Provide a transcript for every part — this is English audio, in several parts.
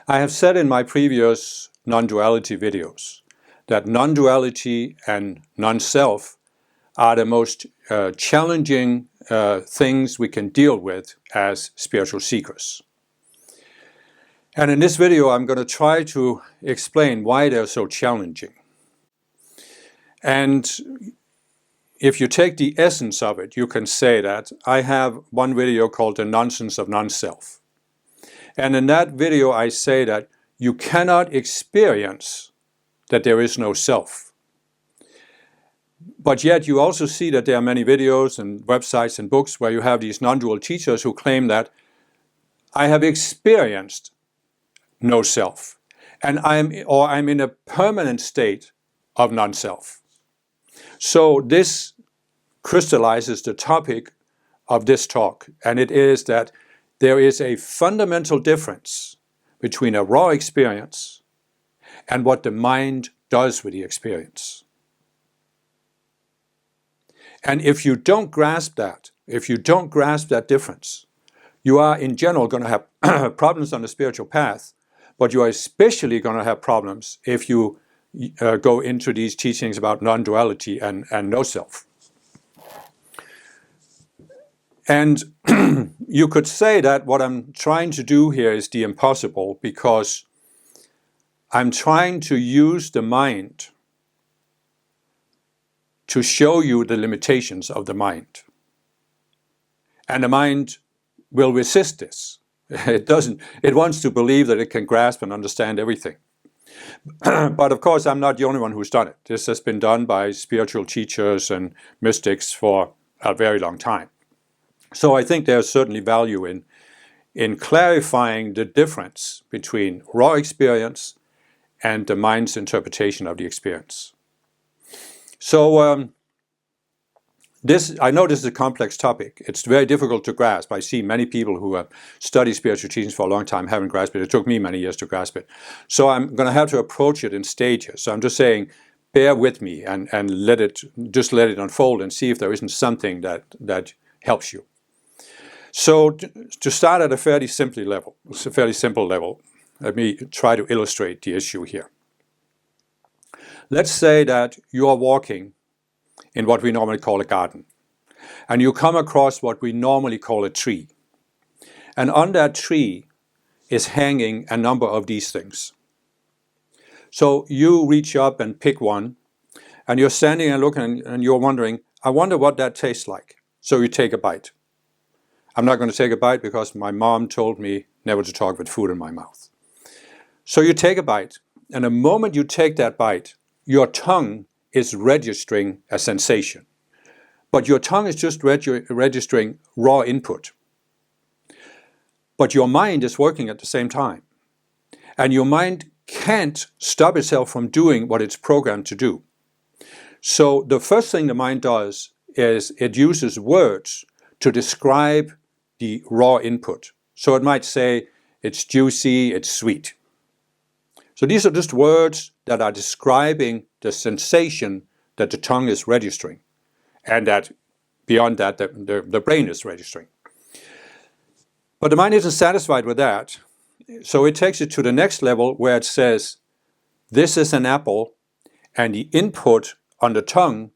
I have said in my previous non-duality videos that non-duality and non-self are the most challenging things we can deal with as spiritual seekers. And in this video, I'm going to try to explain why they're so challenging. And if you take the essence of it, you can say that I have one video called The Nonsense of Non-Self. And in that video, I say that you cannot experience that there is no self. But yet you also see that there are many videos and websites and books where you have these non-dual teachers who claim that I have experienced no self, and I'm in a permanent state of non-self. So this crystallizes the topic of this talk, and it is that there is a fundamental difference between a raw experience and what the mind does with the experience. And if you don't grasp that, difference, you are in general going to have problems on the spiritual path, but you are especially going to have problems if you go into these teachings about non-duality and no-self. And you could say that what I'm trying to do here is the impossible, because I'm trying to use the mind to show you the limitations of the mind. And the mind will resist this. It wants to believe that it can grasp and understand everything. But of course, I'm not the only one who's done it. This has been done by spiritual teachers and mystics for a very long time. So I think there's certainly value in clarifying the difference between raw experience and the mind's interpretation of the experience. So I know this is a complex topic. It's very difficult to grasp. I see many people who have studied spiritual teachings for a long time haven't grasped it. It took me many years to grasp it. So I'm going to have to approach it in stages. So I'm just saying, bear with me and let it unfold and see if there isn't something that helps you. So to start at a fairly simple level, let me try to illustrate the issue here. Let's say that you are walking in what we normally call a garden, and you come across what we normally call a tree. And on that tree is hanging a number of these things. So you reach up and pick one, and you're standing and looking and you're wondering, I wonder what that tastes like. So you take a bite. I'm not going to take a bite because my mom told me never to talk with food in my mouth. So you take a bite, and the moment you take that bite, your tongue is registering a sensation. But your tongue is just registering raw input. But your mind is working at the same time. And your mind can't stop itself from doing what it's programmed to do. So the first thing the mind does is it uses words to describe the raw input. So it might say, it's juicy, it's sweet. So these are just words that are describing the sensation that the tongue is registering, and that beyond that, the brain is registering. But the mind isn't satisfied with that, so it takes it to the next level where it says, this is an apple, and the input on the tongue,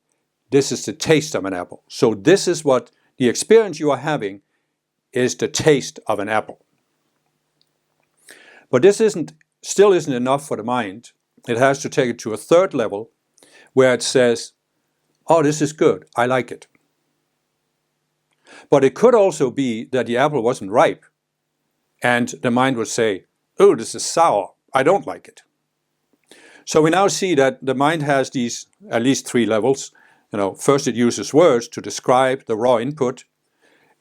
this is the taste of an apple. So this is what the experience you are having is the taste of an apple. But this still isn't enough for the mind. It has to take it to a third level where it says, oh, this is good, I like it. But it could also be that the apple wasn't ripe, and the mind would say, oh, this is sour, I don't like it. So we now see that the mind has these at least three levels. First it uses words to describe the raw input,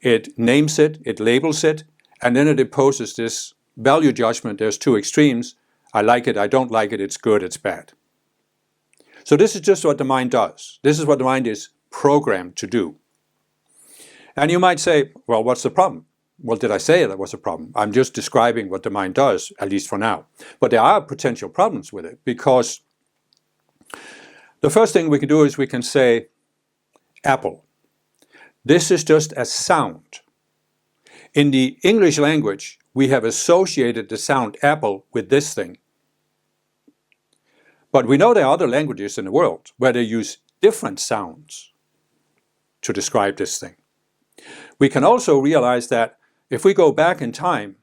it names it, it labels it, and then it imposes this value judgment. There's two extremes. I like it, I don't like it, it's good, it's bad. So this is just what the mind does. This is what the mind is programmed to do. And you might say, well, what's the problem? Well, did I say that was a problem? I'm just describing what the mind does, at least for now. But there are potential problems with it, because the first thing we can do is we can say, apple. This is just a sound. In the English language, we have associated the sound apple with this thing. But we know there are other languages in the world where they use different sounds to describe this thing. We can also realize that if we go back in time,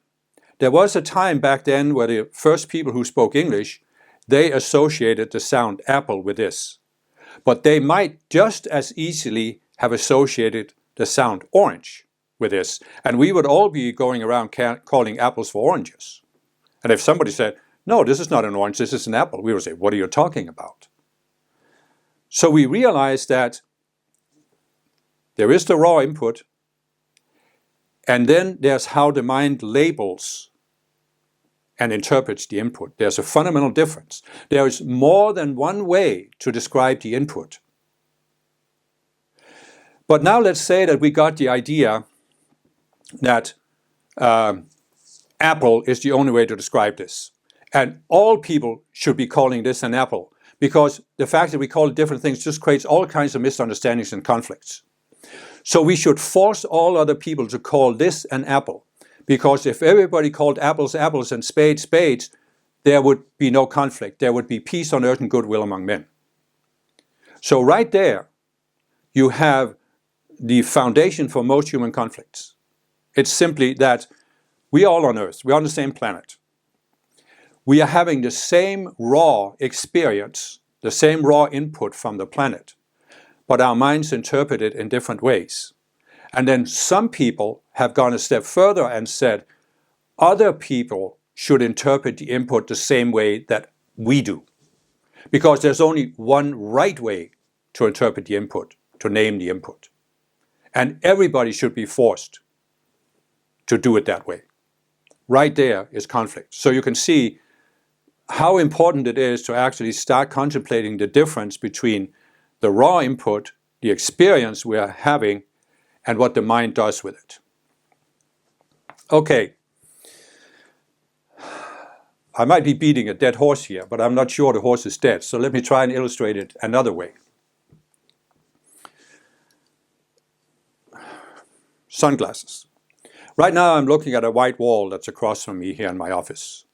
there was a time back then where the first people who spoke English, they associated the sound apple with this. But they might just as easily have associated the sound orange with this. And we would all be going around calling apples for oranges. And if somebody said, no, this is not an orange, this is an apple, we would say, what are you talking about? So we realize that there is the raw input, and then there's how the mind labels and interprets the input. There's a fundamental difference. There is more than one way to describe the input. But now let's say that we got the idea that apple is the only way to describe this. And all people should be calling this an apple, because the fact that we call it different things just creates all kinds of misunderstandings and conflicts. So we should force all other people to call this an apple, because if everybody called apples apples and spades spades, there would be no conflict. There would be peace on earth and goodwill among men. So right there, you have the foundation for most human conflicts. It's simply that we are all on earth. We're on the same planet. We are having the same raw experience, the same raw input from the planet, but our minds interpret it in different ways. And then some people have gone a step further and said, other people should interpret the input the same way that we do. Because there's only one right way to interpret the input, to name the input. And everybody should be forced to do it that way. Right there is conflict. So you can see how important it is to actually start contemplating the difference between the raw input, the experience we are having, and what the mind does with it. Okay. I might be beating a dead horse here, but I'm not sure the horse is dead. So let me try and illustrate it another way. Sunglasses. Right now I'm looking at a white wall that's across from me here in my office.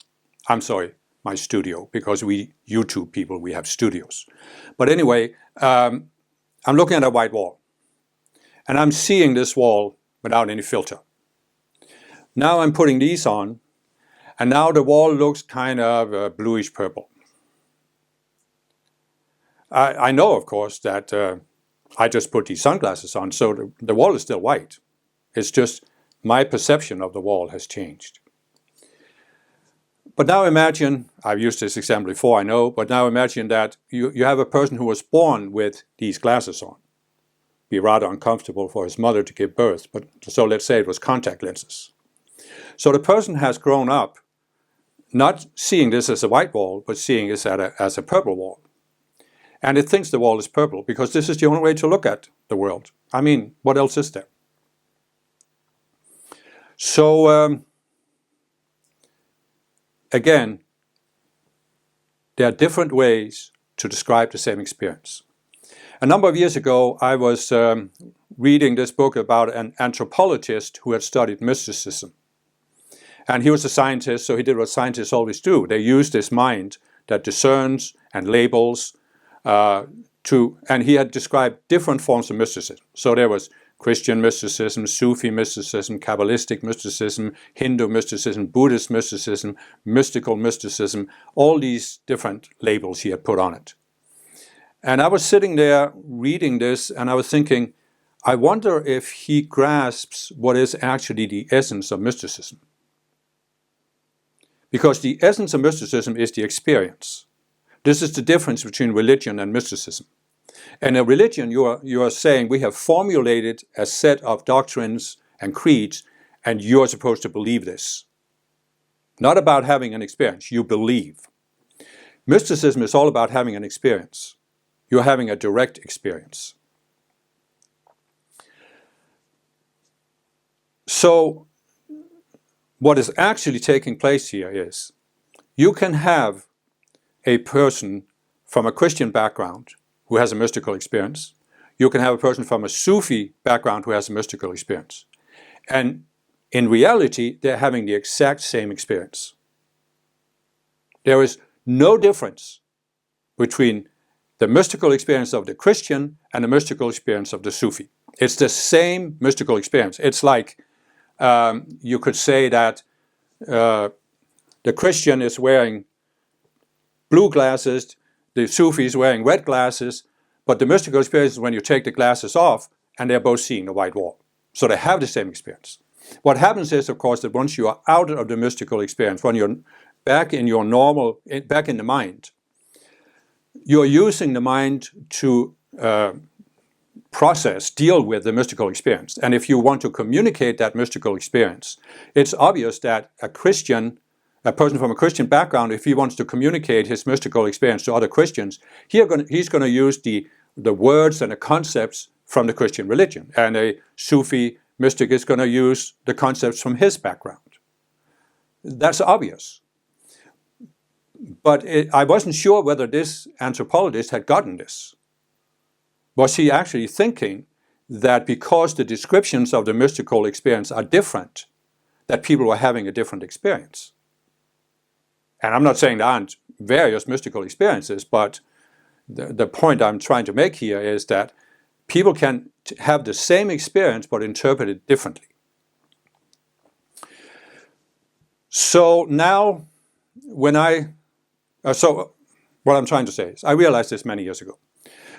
I'm sorry, my studio, because we YouTube people, we have studios. But anyway, I'm looking at a white wall. And I'm seeing this wall without any filter. Now I'm putting these on, and now the wall looks kind of bluish purple. I know, of course, that I just put these sunglasses on, so the wall is still white. It's just my perception of the wall has changed. But now imagine, I've used this example before, I know, but now imagine that you have a person who was born with these glasses on. Be rather uncomfortable for his mother to give birth, but so let's say it was contact lenses. So the person has grown up not seeing this as a white wall, but seeing this as a purple wall. And it thinks the wall is purple because this is the only way to look at the world. I mean, what else is there? So, again, there are different ways to describe the same experience. A number of years ago, I was reading this book about an anthropologist who had studied mysticism. And he was a scientist, so he did what scientists always do. They use this mind that discerns and labels and he had described different forms of mysticism. So there was Christian mysticism, Sufi mysticism, Kabbalistic mysticism, Hindu mysticism, Buddhist mysticism, mystical mysticism, all these different labels he had put on it. And I was sitting there reading this and I was thinking, I wonder if he grasps what is actually the essence of mysticism. Because the essence of mysticism is the experience. This is the difference between religion and mysticism. In a religion, you are saying we have formulated a set of doctrines and creeds, and you are supposed to believe this. Not about having an experience, you believe. Mysticism is all about having an experience. You're having a direct experience. So, what is actually taking place here is, you can have a person from a Christian background who has a mystical experience. You can have a person from a Sufi background who has a mystical experience. And in reality, they're having the exact same experience. There is no difference between the mystical experience of the Christian and the mystical experience of the Sufi. It's the same mystical experience. It's like you could say that the Christian is wearing blue glasses, the Sufi is wearing red glasses, but the mystical experience is when you take the glasses off and they're both seeing the white wall. So they have the same experience. What happens is, of course, that once you are out of the mystical experience, when you're back in your normal, back in the mind, you're using the mind to deal with the mystical experience. And if you want to communicate that mystical experience, it's obvious that a person from a Christian background, if he wants to communicate his mystical experience to other Christians, he's going to use the words and the concepts from the Christian religion. And a Sufi mystic is going to use the concepts from his background. That's obvious. But I wasn't sure whether this anthropologist had gotten this. Was he actually thinking that because the descriptions of the mystical experience are different, that people were having a different experience? And I'm not saying there aren't various mystical experiences, but the point I'm trying to make here is that people can have the same experience but interpret it differently. So now, what I'm trying to say is, I realized this many years ago.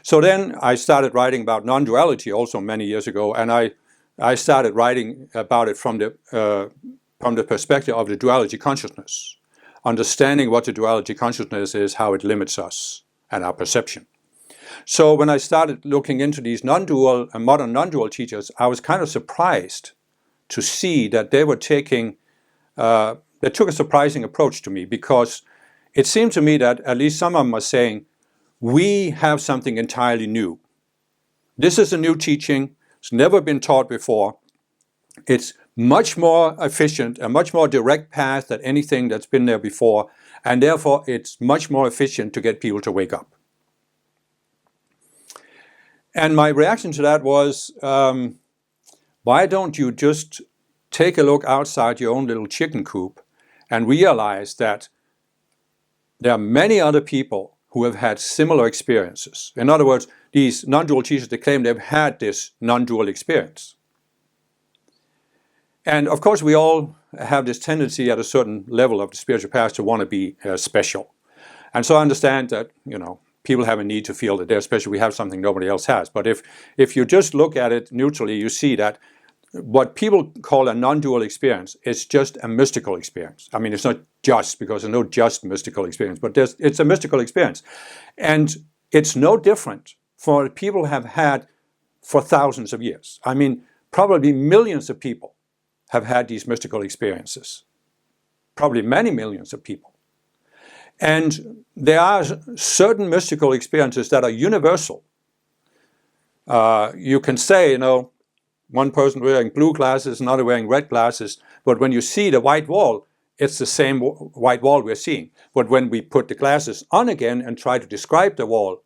So then I started writing about non-duality also many years ago, and I started writing about it from the perspective of the duality consciousness, understanding what the duality consciousness is, how it limits us and our perception. So when I started looking into these non-dual and modern non-dual teachers, I was kind of surprised to see that they took a surprising approach to me, because it seemed to me that at least some of them are saying, we have something entirely new. This is a new teaching. It's never been taught before. It's much more efficient, a much more direct path than anything that's been there before, and therefore it's much more efficient to get people to wake up. And my reaction to that was, why don't you just take a look outside your own little chicken coop and realize that there are many other people who have had similar experiences. In other words, these non-dual teachers, they claim they've had this non-dual experience. And of course, we all have this tendency at a certain level of the spiritual path to want to be special. And so I understand that, people have a need to feel that they're special. We have something nobody else has. But if you just look at it neutrally, you see that what people call a non-dual experience is just a mystical experience. I mean, it's not just, because there's no just mystical experience, but it's a mystical experience. And it's no different for people have had for thousands of years. I mean, probably millions of people have had these mystical experiences. Probably many millions of people. And there are certain mystical experiences that are universal. You can say, one person wearing blue glasses, another wearing red glasses, but when you see the white wall, it's the same white wall we're seeing. But when we put the glasses on again and try to describe the wall,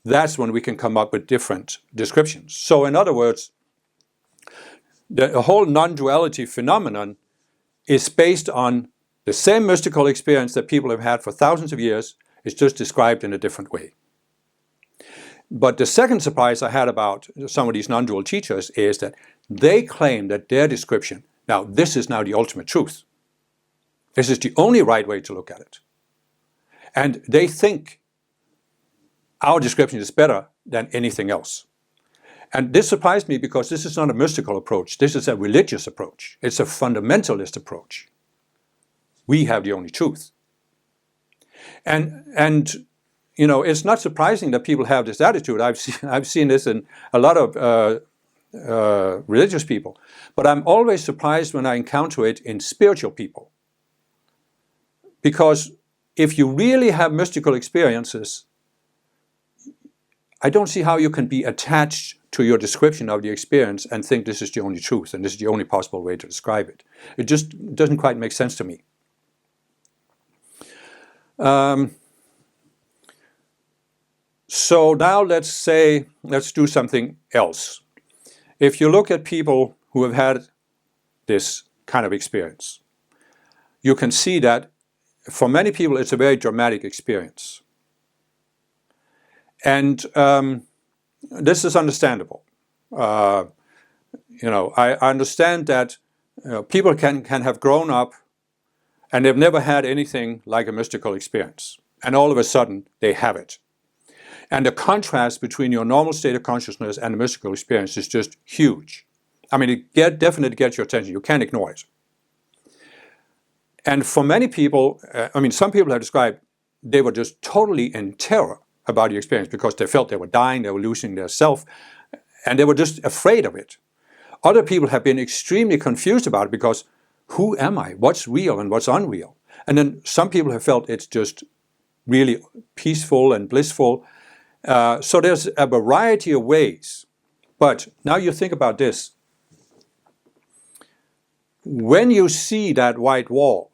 that's when we can come up with different descriptions. So in other words, the whole non-duality phenomenon is based on the same mystical experience that people have had for thousands of years. It's just described in a different way. But the second surprise I had about some of these non-dual teachers is that they claim that their description, now this is now the ultimate truth. This is the only right way to look at it. And they think our description is better than anything else. And this surprised me, because this is not a mystical approach. This is a religious approach. It's a fundamentalist approach. We have the only truth. And it's not surprising that people have this attitude. I've seen this in a lot of religious people. But I'm always surprised when I encounter it in spiritual people. Because if you really have mystical experiences, I don't see how you can be attached to your description of the experience and think this is the only truth and this is the only possible way to describe it. It just doesn't quite make sense to me. So now let's do something else. If you look at people who have had this kind of experience. You can see that for many people it's a very dramatic experience. And this is understandable. I understand that people can have grown up and they've never had anything like a mystical experience. And all of a sudden, they have it. And the contrast between your normal state of consciousness and the mystical experience is just huge. I mean, it definitely gets your attention. You can't ignore it. And for many people, some people have described they were just totally in terror about the experience because they felt they were dying, they were losing their self, and they were just afraid of it. Other people have been extremely confused about it because who am I? What's real and what's unreal? And then some people have felt it's just really peaceful and blissful. So there's a variety of ways. But now you think about this. When you see that white wall,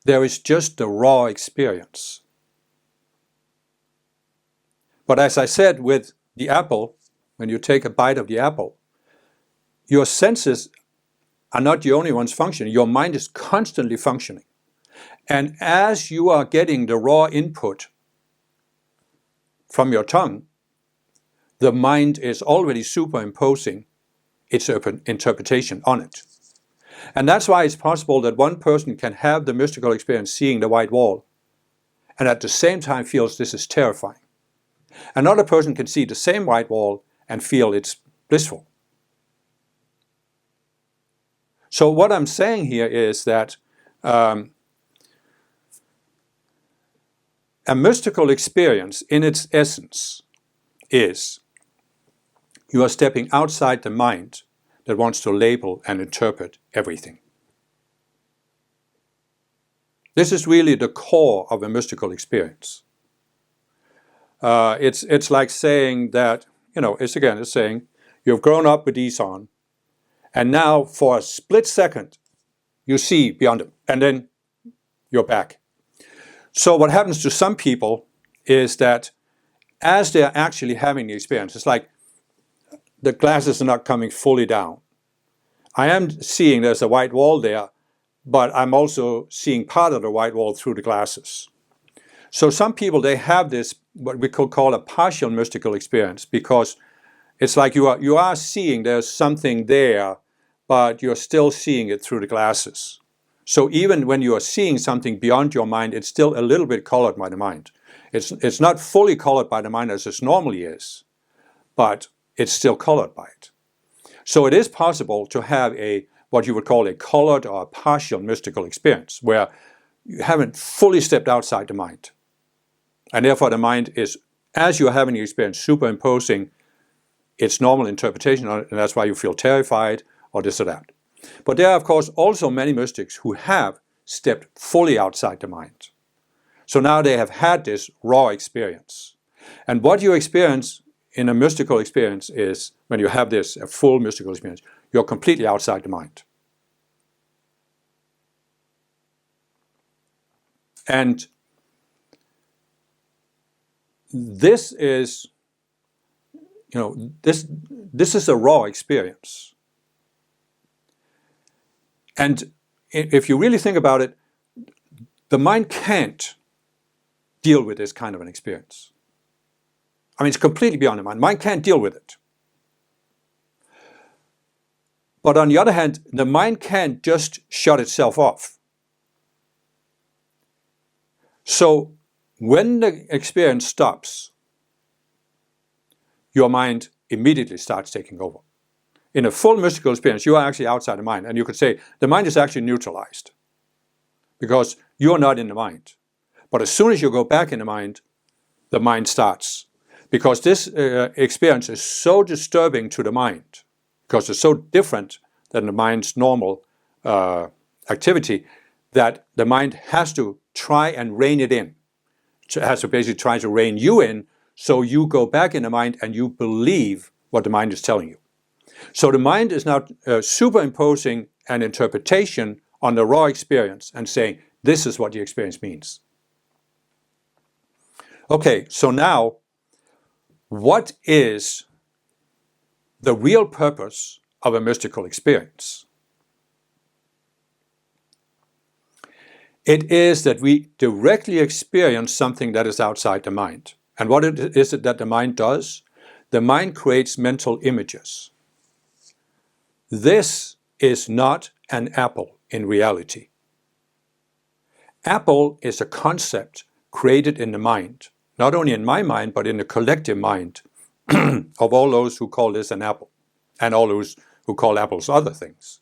there is just the raw experience. But as I said with the apple, when you take a bite of the apple, your senses are not the only ones functioning. Your mind is constantly functioning. And as you are getting the raw input from your tongue, the mind is already superimposing its interpretation on it. And that's why it's possible that one person can have the mystical experience seeing the white wall and at the same time feels this is terrifying. Another person can see the same white wall and feel it's blissful. So what I'm saying here is that a mystical experience in its essence is you are stepping outside the mind that wants to label and interpret everything. This is really the core of a mystical experience. It's like saying that, it's saying you've grown up with these on, and now for a split second, you see beyond them, and then you're back. So what happens to some people is that as they're actually having the experience, it's like the glasses are not coming fully down. I am seeing there's a white wall there, but I'm also seeing part of the white wall through the glasses. So some people, they have this, what we could call a partial mystical experience, because it's like you are seeing there's something there, but you're still seeing it through the glasses. So even when you are seeing something beyond your mind, it's still a little bit colored by the mind. It's not fully colored by the mind as it normally is, but it's still colored by it. So it is possible to have what you would call a colored or a partial mystical experience, where you haven't fully stepped outside the mind. And therefore the mind is, as you're having the experience, superimposing its normal interpretation on it, and that's why you feel terrified or this or that. But there are, of course, also many mystics who have stepped fully outside the mind. So now they have had this raw experience. And what you experience in a mystical experience is, when you have this, a full mystical experience, you're completely outside the mind. And this is, this is a raw experience. And if you really think about it, the mind can't deal with this kind of an experience. I mean, it's completely beyond the mind. Mind can't deal with it. But on the other hand, the mind can't just shut itself off. So when the experience stops, your mind immediately starts taking over. In a full mystical experience, you are actually outside the mind. And you could say the mind is actually neutralized because you're not in the mind. But as soon as you go back in the mind starts. Because this experience is so disturbing to the mind, because it's so different than the mind's normal activity, that the mind has to try and rein it in. It has to basically try to rein you in, so you go back in the mind and you believe what the mind is telling you. So the mind is now superimposing an interpretation on the raw experience and saying, this is what the experience means. Okay, so now, what is the real purpose of a mystical experience. It is that we directly experience something that is outside the mind. And what is it that the mind does? The mind creates mental images. This is not an apple in reality. Apple is a concept created in the mind, not only in my mind, but in the collective mind of all those who call this an apple, and all those who call apples other things.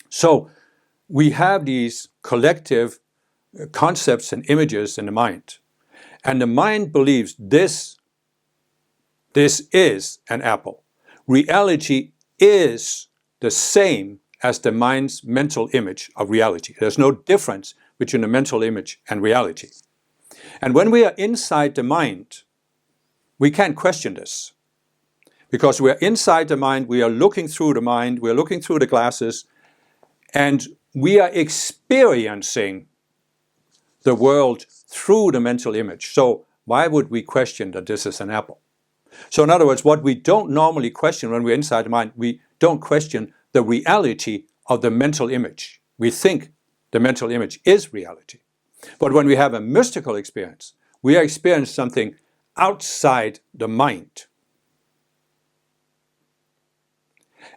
So we have these collective concepts and images in the mind, and the mind believes this is an apple. Reality is the same as the mind's mental image of reality. There's no difference between the mental image and reality. And when we are inside the mind, we can't question this. Because we're inside the mind, we are looking through the mind, we're looking through the glasses, and we are experiencing the world through the mental image. So why would we question that this is an apple? So in other words, what we don't normally question when we're inside the mind, we don't question the reality of the mental image. We think the mental image is reality. But when we have a mystical experience, we are experiencing something outside the mind.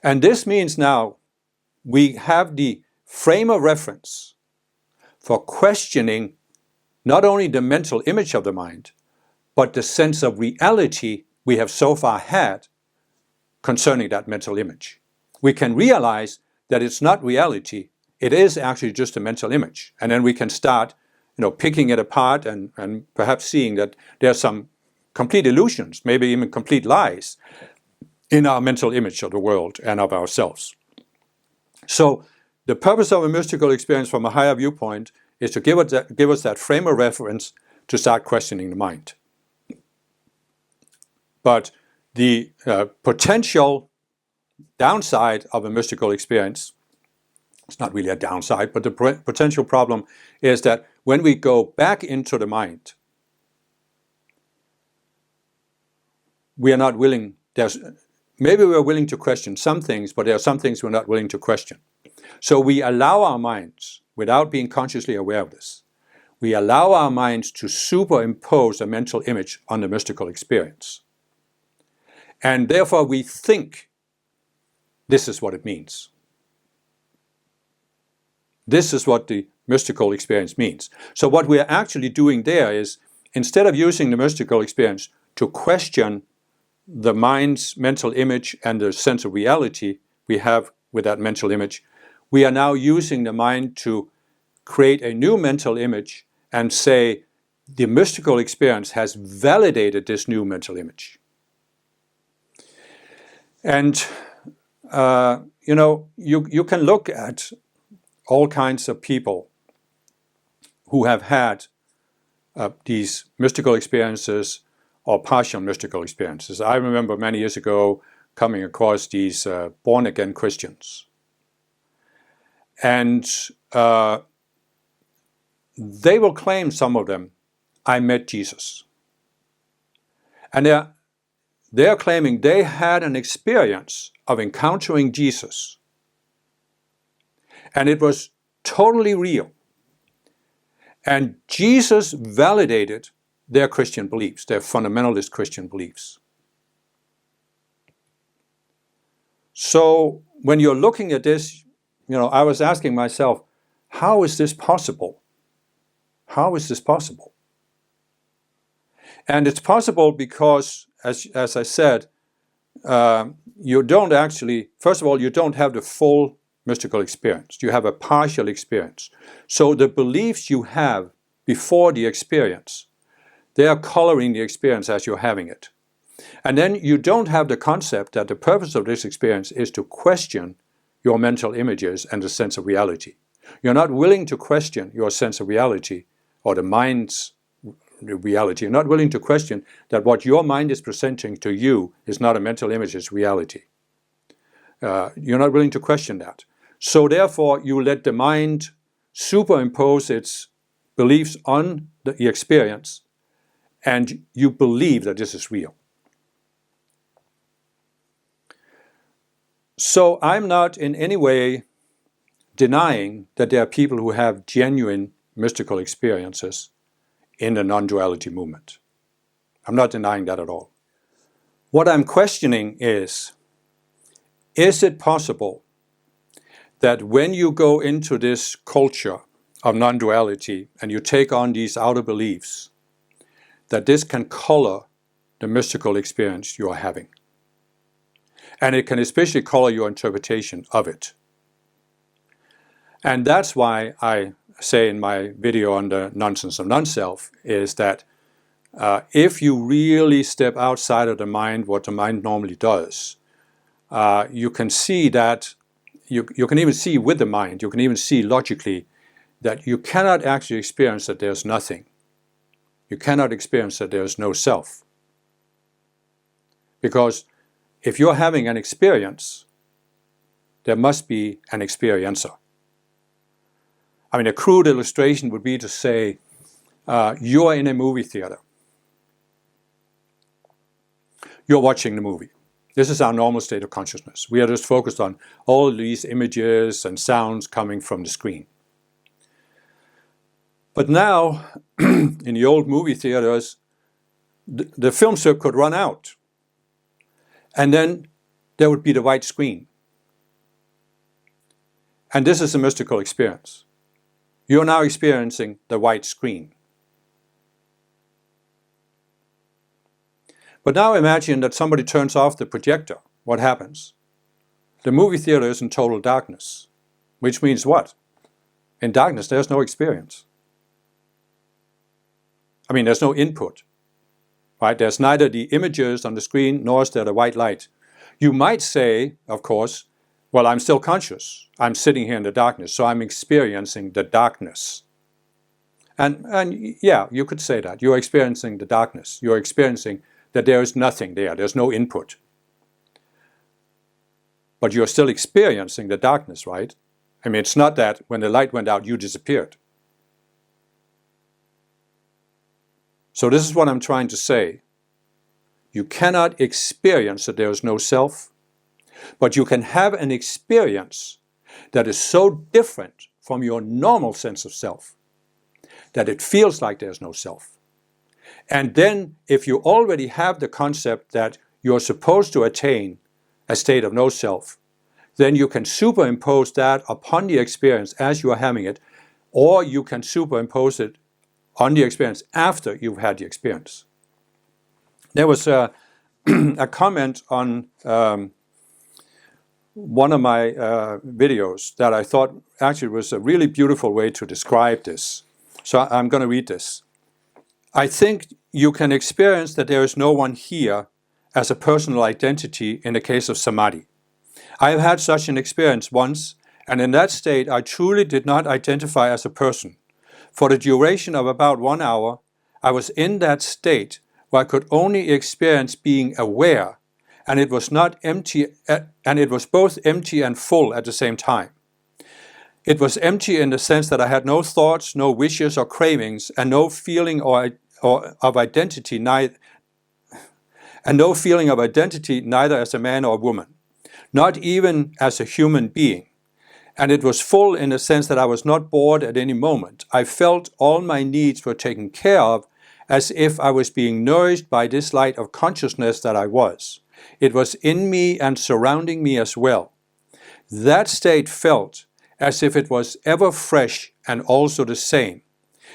And this means now we have the frame of reference for questioning not only the mental image of the mind, but the sense of reality we have so far had concerning that mental image. We can realize that it's not reality, it is actually just a mental image. And then we can start picking it apart and perhaps seeing that there are some complete illusions, maybe even complete lies in our mental image of the world and of ourselves. So the purpose of a mystical experience from a higher viewpoint is to give us that frame of reference to start questioning the mind. But the potential downside of a mystical experience, it's not really a downside, but the potential problem is that when we go back into the mind, we are not willing, maybe we're willing to question some things, but there are some things we're not willing to question. So we allow our minds, without being consciously aware of this, we allow our minds to superimpose a mental image on the mystical experience. And therefore we think this is what it means. This is what the mystical experience means. So what we're actually doing there is, instead of using the mystical experience to question the mind's mental image and the sense of reality we have with that mental image, we are now using the mind to create a new mental image and say the mystical experience has validated this new mental image. And you can look at all kinds of people who have had these mystical experiences or partial mystical experiences. I remember many years ago coming across these born-again Christians. And they will claim, some of them, I met Jesus. And they're claiming they had an experience of encountering Jesus. And it was totally real. And Jesus validated their Christian beliefs, their fundamentalist Christian beliefs. So when you're looking at this, I was asking myself, how is this possible? How is this possible? And it's possible because, as I said, you don't actually, first of all, you don't have the full mystical experience. You have a partial experience. So the beliefs you have before the experience, they are coloring the experience as you're having it. And then you don't have the concept that the purpose of this experience is to question your mental images and the sense of reality. You're not willing to question your sense of reality or the mind's reality. You're not willing to question that what your mind is presenting to you is not a mental image, it's reality. You're not willing to question that. So therefore, you let the mind superimpose its beliefs on the experience, and you believe that this is real. So I'm not in any way denying that there are people who have genuine mystical experiences in the non-duality movement. I'm not denying that at all. What I'm questioning is it possible that when you go into this culture of non-duality and you take on these outer beliefs, that this can color the mystical experience you are having? And it can especially color your interpretation of it. And that's why I say in my video on the nonsense of non-self is that if you really step outside of the mind, what the mind normally does, you can see that, you can even see with the mind, you can even see logically that you cannot actually experience that there's nothing. You cannot experience that there's no self. Because if you're having an experience, there must be an experiencer. I mean, a crude illustration would be to say, you're in a movie theater. You're watching the movie. This is our normal state of consciousness. We are just focused on all these images and sounds coming from the screen. But now, in the old movie theaters, the film strip could run out. And then there would be the white screen. And this is a mystical experience. You're now experiencing the white screen. But now imagine that somebody turns off the projector. What happens? The movie theater is in total darkness. Which means what? In darkness, there's no experience. I mean, there's no input. Right? There's neither the images on the screen, nor is there the white light. You might say, of course, well, I'm still conscious. I'm sitting here in the darkness, so I'm experiencing the darkness. And yeah, you could say that. You're experiencing the darkness. You're experiencing that there is nothing there. There's no input. But you're still experiencing the darkness, right? I mean, it's not that when the light went out, you disappeared. So this is what I'm trying to say. You cannot experience that there is no self, but you can have an experience that is so different from your normal sense of self that it feels like there's no self. And then if you already have the concept that you're supposed to attain a state of no self, then you can superimpose that upon the experience as you are having it, or you can superimpose it on the experience after you've had the experience. There was a comment on one of my videos that I thought actually was a really beautiful way to describe this. So I'm going to read this. I think you can experience that there is no one here as a personal identity in the case of samadhi. I have had such an experience once, and in that state I truly did not identify as a person. For the duration of about 1 hour, I was in that state where I could only experience being aware, and it was not empty, and it was both empty and full at the same time. It was empty in the sense that I had no thoughts, no wishes or cravings, and no feeling of identity, neither as a man or a woman, not even as a human being. And it was full in the sense that I was not bored at any moment. I felt all my needs were taken care of, as if I was being nourished by this light of consciousness that I was. It was in me and surrounding me as well. That state felt as if it was ever fresh and also the same.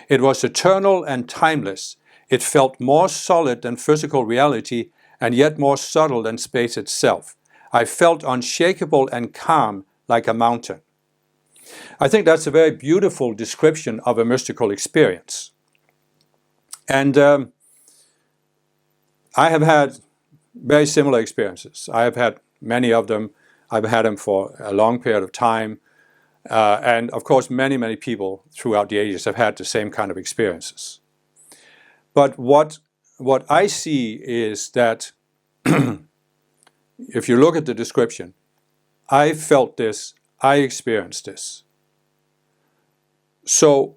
It was eternal and timeless. It felt more solid than physical reality and yet more subtle than space itself. I felt unshakable and calm like a mountain. I think that's a very beautiful description of a mystical experience. And I have had very similar experiences. I have had many of them. I've had them for a long period of time. And of course, many people throughout the ages have had the same kind of experiences. But what I see is that if you look at the description, I felt this, I experienced this. So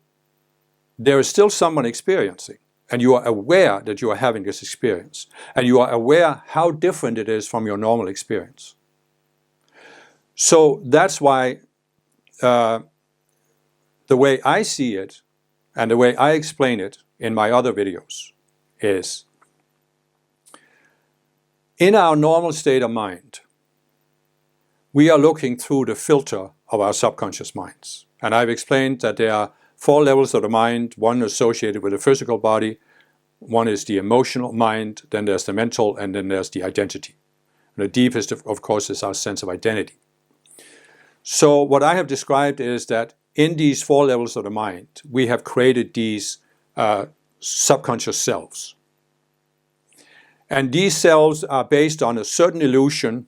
there is still someone experiencing, and you are aware that you are having this experience, and you are aware how different it is from your normal experience. So that's why the way I see it and the way I explain it in my other videos is, in our normal state of mind, we are looking through the filter of our subconscious minds. And I've explained that there are 4 levels of the mind, one associated with the physical body, one is the emotional mind, then there's the mental, and then there's the identity. And the deepest, of course, is our sense of identity. So what I have described is that in these 4 levels of the mind, we have created these subconscious selves. And these selves are based on a certain illusion,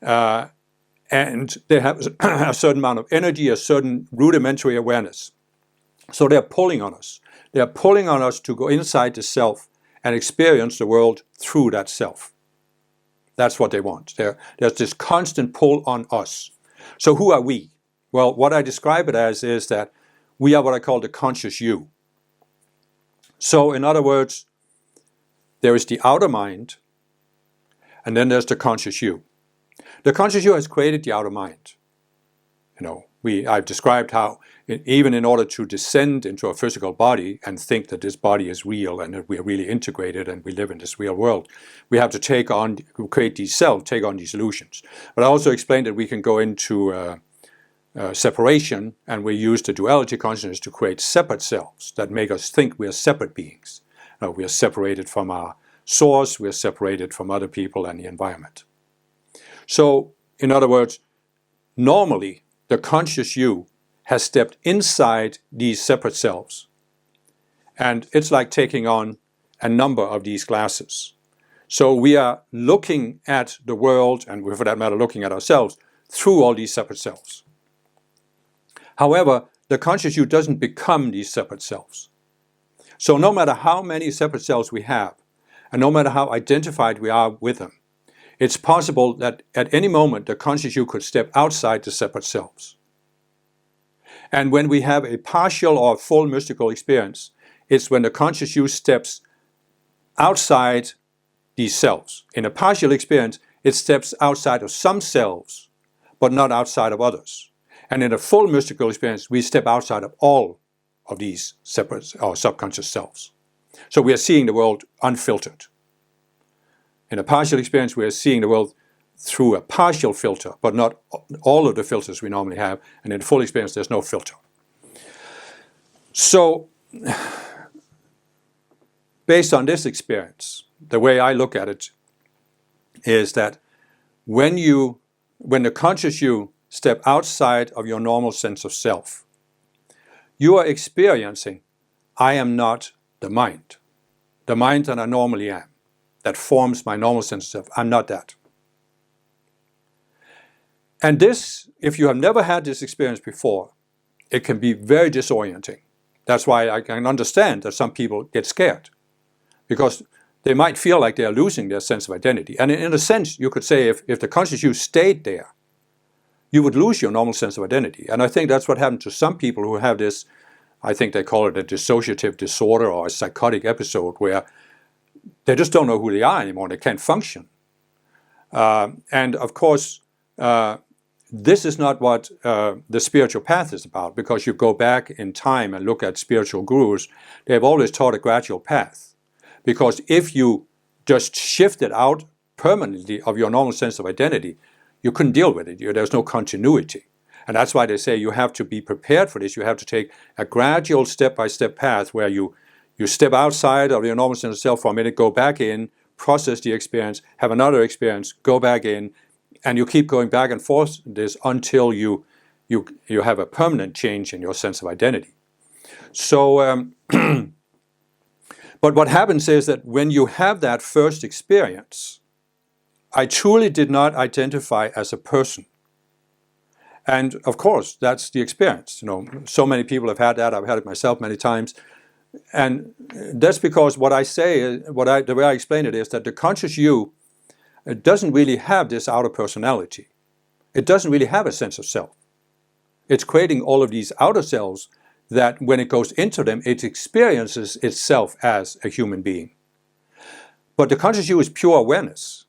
and they have a certain amount of energy, a certain rudimentary awareness. So they're pulling on us. They're pulling on us to go inside the self and experience the world through that self. That's what they want. There's this constant pull on us. So who are we? Well, what I describe it as is that we are what I call the conscious you. So in other words, there is the outer mind, and then there's the conscious you. The conscious you has created the outer mind. I've described how even in order to descend into a physical body and think that this body is real and that we are really integrated and we live in this real world, we have to create these selves, take on these illusions. But I also explained that we can go into separation, and we use the duality consciousness to create separate selves that make us think we are separate beings. We are separated from our source, we are separated from other people and the environment. So, in other words, normally the conscious you has stepped inside these separate selves. And it's like taking on a number of these glasses. So we are looking at the world, and for that matter looking at ourselves, through all these separate selves. However, the conscious you doesn't become these separate selves. So no matter how many separate selves we have, and no matter how identified we are with them, it's possible that at any moment the conscious you could step outside the separate selves. And when we have a partial or full mystical experience, it's when the conscious you steps outside these selves. In a partial experience, it steps outside of some selves, but not outside of others. And in a full mystical experience, we step outside of all of these separate or subconscious selves. So we are seeing the world unfiltered. In a partial experience, we are seeing the world through a partial filter, but not all of the filters we normally have. And in full experience, there's no filter. So, based on this experience, the way I look at it is that when the conscious you step outside of your normal sense of self, you are experiencing, I am not the mind that I normally am, that forms my normal sense of self. I'm not that. And this, if you have never had this experience before, it can be very disorienting. That's why I can understand that some people get scared, because they might feel like they are losing their sense of identity. And in a sense, you could say if the conscious you stayed there, you would lose your normal sense of identity. And I think that's what happened to some people who have this, I think they call it a dissociative disorder or a psychotic episode, where they just don't know who they are anymore. They can't function. And of course, this is not what the spiritual path is about, because you go back in time and look at spiritual gurus, they have always taught a gradual path. Because if you just shifted out permanently of your normal sense of identity, you couldn't deal with it. There's no continuity. And that's why they say you have to be prepared for this. You have to take a gradual step-by-step path where you step outside of your normal sense of self for a minute, go back in, process the experience, have another experience, go back in, and you keep going back and forth this until you have a permanent change in your sense of identity. So, but what happens is that when you have that first experience, I truly did not identify as a person. And of course, that's the experience. So many people have had that. I've had it myself many times. And that's because what I say, the way I explain it is that the conscious you doesn't really have this outer personality. It doesn't really have a sense of self. It's creating all of these outer selves that when it goes into them, it experiences itself as a human being. But the conscious you is pure awareness,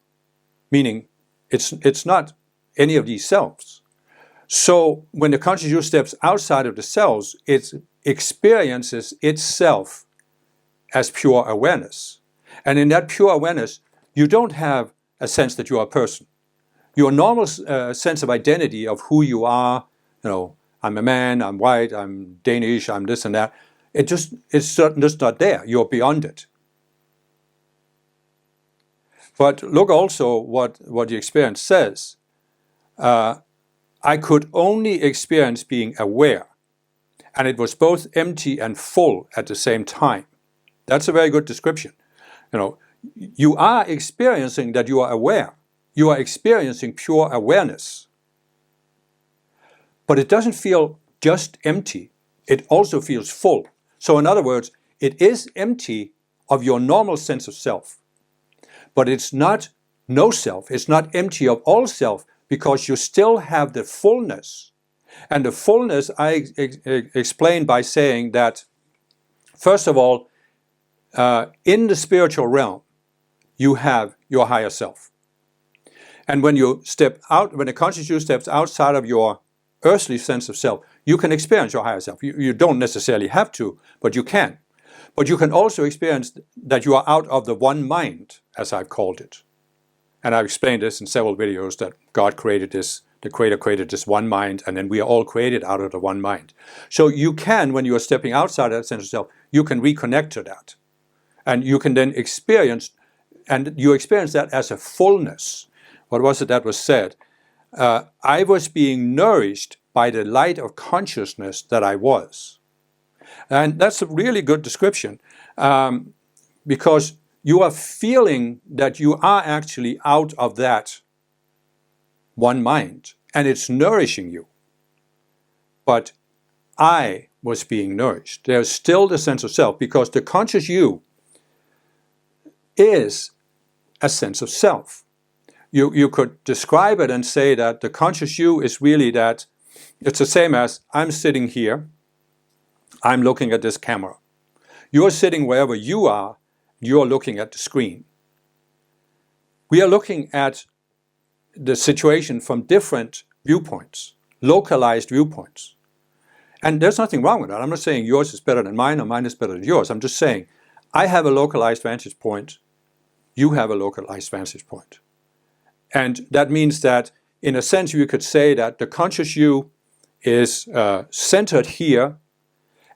meaning it's not any of these selves. So when the conscious you steps outside of the selves, it experiences itself as pure awareness. And in that pure awareness, you don't have a sense that you are a person. Your normal sense of identity of who you are, I'm a man, I'm white, I'm Danish, I'm this and that, it's just not there. You're beyond it. But look also what the experience says. I could only experience being aware, and it was both empty and full at the same time. That's a very good description. You are experiencing that you are aware. You are experiencing pure awareness. But it doesn't feel just empty. It also feels full. So in other words, it is empty of your normal sense of self. But it's not no self. It's not empty of all self, because you still have the fullness. And the fullness I explained by saying that, first of all, in the spiritual realm, you have your higher self. And when you step out, when the conscious you steps outside of your earthly sense of self, you can experience your higher self. You don't necessarily have to, but you can. But you can also experience that you are out of the one mind, as I've called it. And I've explained this in several videos, that God created this, the Creator created this one mind, and then we are all created out of the one mind. So you can, when you are stepping outside that sense of self, you can reconnect to that. And you can then experience, and you experience that as a fullness. What was it that was said? I was being nourished by the light of consciousness that I was. And that's a really good description, because you are feeling that you are actually out of that one mind, and it's nourishing you. But I was being nourished. There's still the sense of self, because the conscious you is a sense of self. You could describe it and say that the conscious you is really that it's the same as I'm sitting here, I'm looking at this camera. You're sitting wherever you are, you're looking at the screen. We are looking at the situation from different viewpoints, localized viewpoints. And there's nothing wrong with that. I'm not saying yours is better than mine or mine is better than yours. I'm just saying I have a localized vantage point, you have a localized vantage point. And that means that, in a sense, you could say that the conscious you is centered here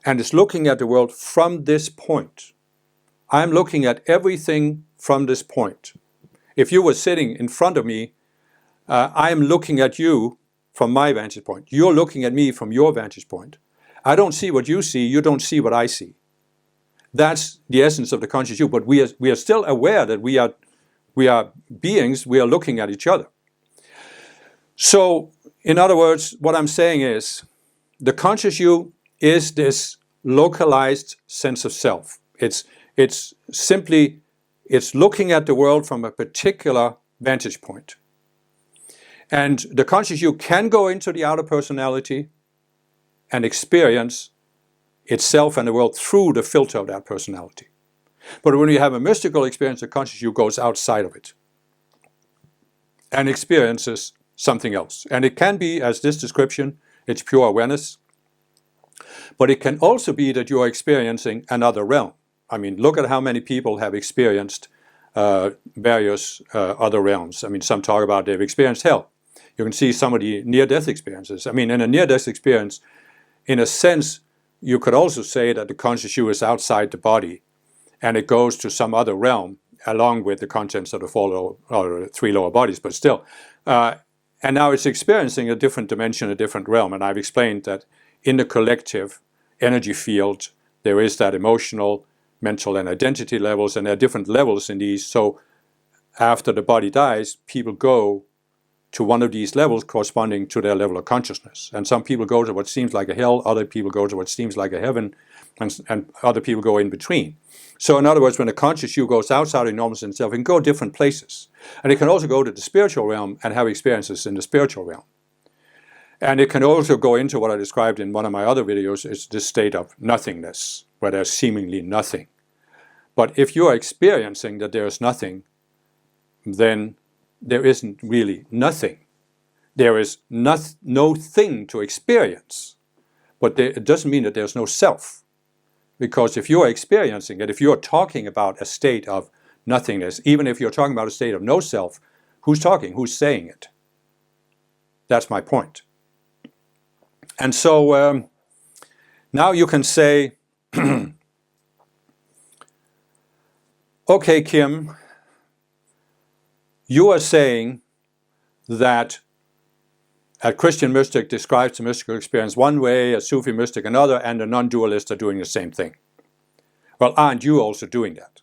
and is looking at the world from this point. I'm looking at everything from this point. If you were sitting in front of me, I'm looking at you from my vantage point. You're looking at me from your vantage point. I don't see what you see, you don't see what I see. That's the essence of the conscious you, but we are still aware that we are beings, we are looking at each other. So, in other words, what I'm saying is, the conscious you is this localized sense of self. It's looking at the world from a particular vantage point. And the conscious you can go into the outer personality and experience itself and the world through the filter of that personality. But when you have a mystical experience, the conscious you goes outside of it and experiences something else. And it can be, as this description, it's pure awareness. But it can also be that you are experiencing another realm. I mean, look at how many people have experienced various other realms. I mean, some talk about they've experienced hell. You can see some of the near-death experiences. I mean, in a near-death experience, in a sense, you could also say that the conscious you is outside the body, and it goes to some other realm along with the contents of the three lower bodies, but still. And now it's experiencing a different dimension, a different realm. And I've explained that in the collective energy field, there is that emotional, mental, and identity levels, and there are different levels in these. So after the body dies, people go to one of these levels corresponding to their level of consciousness. And some people go to what seems like a hell, other people go to what seems like a heaven, and other people go in between. So in other words, when the conscious you goes outside of normal sense self, it can go different places. And it can also go to the spiritual realm and have experiences in the spiritual realm. And it can also go into what I described in one of my other videos, is this state of nothingness, where there's seemingly nothing. But if you are experiencing that there is nothing, then there isn't really nothing. there is no thing to experience, but it doesn't mean that there's no self. Because if you're experiencing it, if you're talking about a state of nothingness, even if you're talking about a state of no self, who's talking? Who's saying it? That's my point. And so now you can say, okay, Kim, you are saying that a Christian mystic describes the mystical experience one way, a Sufi mystic another, and a non-dualist are doing the same thing. Well, aren't you also doing that?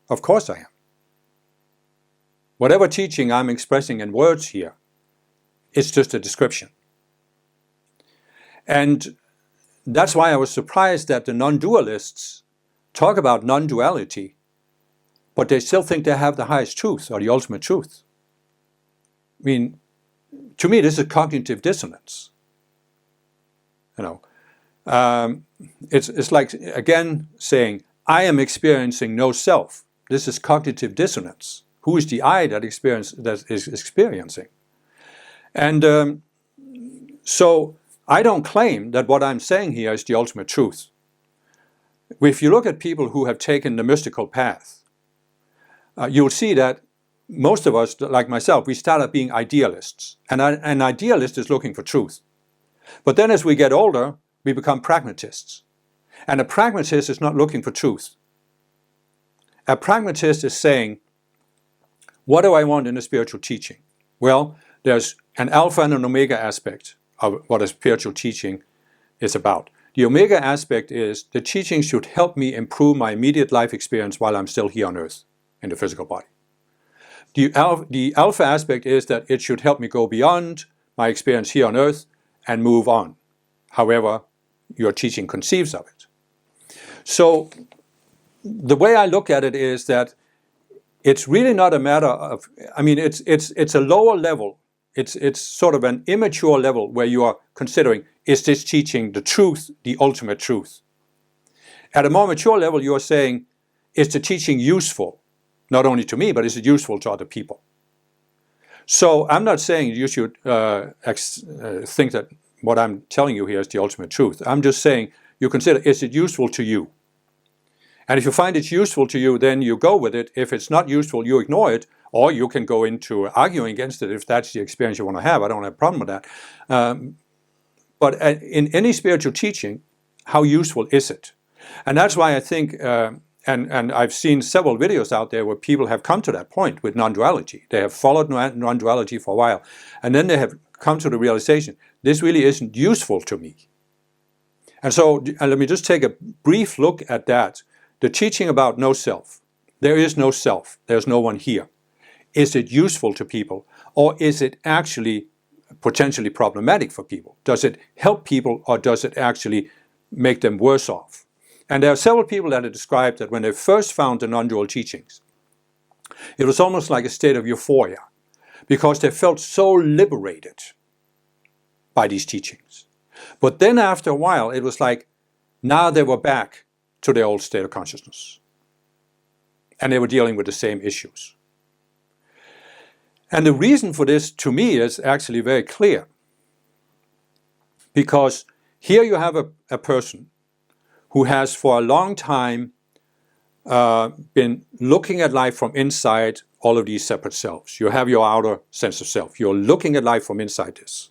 Of course I am. Whatever teaching I'm expressing in words here, it's just a description. And that's why I was surprised that the non-dualists talk about non-duality, but they still think they have the highest truth or the ultimate truth. I mean, to me, this is cognitive dissonance. It's like, again, saying, I am experiencing no self. This is cognitive dissonance. Who is the I that is experiencing? And so I don't claim that what I'm saying here is the ultimate truth. If you look at people who have taken the mystical path, you'll see that most of us, like myself, we start out being idealists. And an idealist is looking for truth. But then as we get older, we become pragmatists. And a pragmatist is not looking for truth. A pragmatist is saying, what do I want in a spiritual teaching? Well, there's an alpha and an omega aspect of what a spiritual teaching is about. The omega aspect is the teaching should help me improve my immediate life experience while I'm still here on earth in the physical body. The alpha aspect is that it should help me go beyond my experience here on earth and move on, however your teaching conceives of it. So the way I look at it is that it's really not a matter of, I mean, it's a lower level. It's sort of an immature level where you are considering, is this teaching the truth, the ultimate truth? At a more mature level, you are saying, is the teaching useful? Not only to me, but is it useful to other people? So I'm not saying you should think that what I'm telling you here is the ultimate truth. I'm just saying you consider, is it useful to you? And if you find it's useful to you, then you go with it. If it's not useful, you ignore it, or you can go into arguing against it if that's the experience you want to have. I don't have a problem with that. But in any spiritual teaching, how useful is it? And that's why I think, and I've seen several videos out there where people have come to that point with non-duality. They have followed non-duality for a while, and then they have come to the realization, this really isn't useful to me. And so let me just take a brief look at that. The teaching about no self. There is no self. There's no one here. Is it useful to people, or is it actually potentially problematic for people? Does it help people, or does it actually make them worse off? And there are several people that have described that when they first found the non-dual teachings, it was almost like a state of euphoria, because they felt so liberated by these teachings. But then after a while, it was like, now they were back to their old state of consciousness. And they were dealing with the same issues. And the reason for this, to me, is actually very clear. Because here you have a person who has for a long time been looking at life from inside all of these separate selves. You have your outer sense of self. You're looking at life from inside this.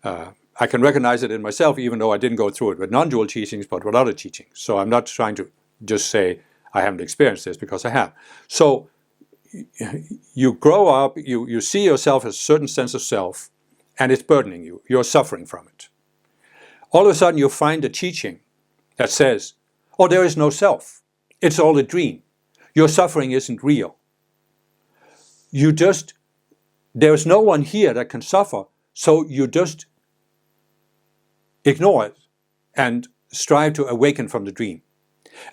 I can recognize it in myself, even though I didn't go through it with non-dual teachings, but with other teachings. So I'm not trying to just say I haven't experienced this, because I have. So you grow up, you see yourself as a certain sense of self, and it's burdening you. You're suffering from it. All of a sudden you find a teaching that says, oh, there is no self. It's all a dream. Your suffering isn't real. There's no one here that can suffer, so you just ignore it and strive to awaken from the dream.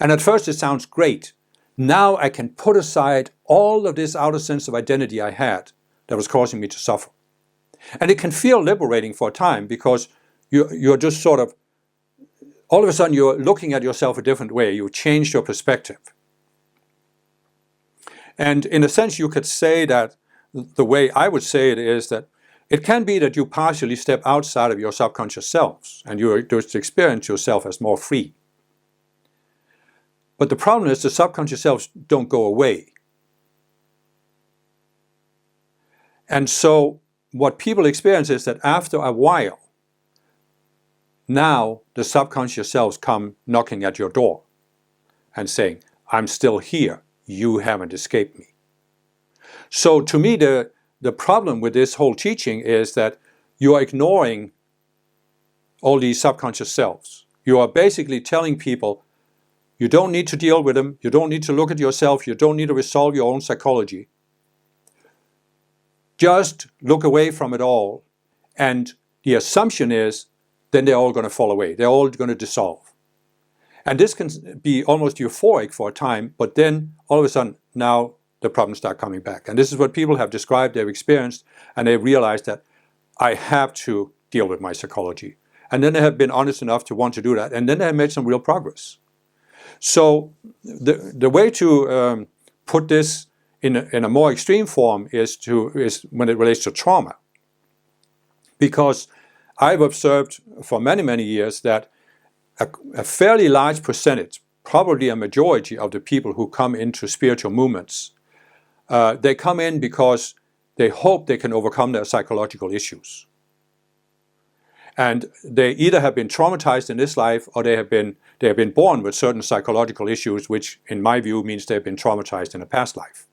And at first it sounds great. Now I can put aside all of this outer sense of identity I had that was causing me to suffer. And it can feel liberating for a time, because you're just sort of, all of a sudden you're looking at yourself a different way. You changed your perspective. And in a sense you could say that, the way I would say it is that It can be that you partially step outside of your subconscious selves and you just experience yourself as more free. But the problem is the subconscious selves don't go away. And so what people experience is that after a while, now the subconscious selves come knocking at your door and saying, I'm still here, you haven't escaped me. So to me, the problem with this whole teaching is that you are ignoring all these subconscious selves. You are basically telling people, you don't need to deal with them, you don't need to look at yourself, you don't need to resolve your own psychology. Just look away from it all, and the assumption is, then they're all going to fall away, they're all going to dissolve. And this can be almost euphoric for a time, but then all of a sudden, now the problems start coming back. And this is what people have described, they've experienced, and they've realized that I have to deal with my psychology. And then they have been honest enough to want to do that, and then they have made some real progress. So the way to put this in a more extreme form is when it relates to trauma. Because I've observed for many, many years that a fairly large percentage, probably a majority of the people who come into spiritual movements, they come in because they hope they can overcome their psychological issues. And they either have been traumatized in this life, or they have been born with certain psychological issues, which in my view means they've been traumatized in a past life.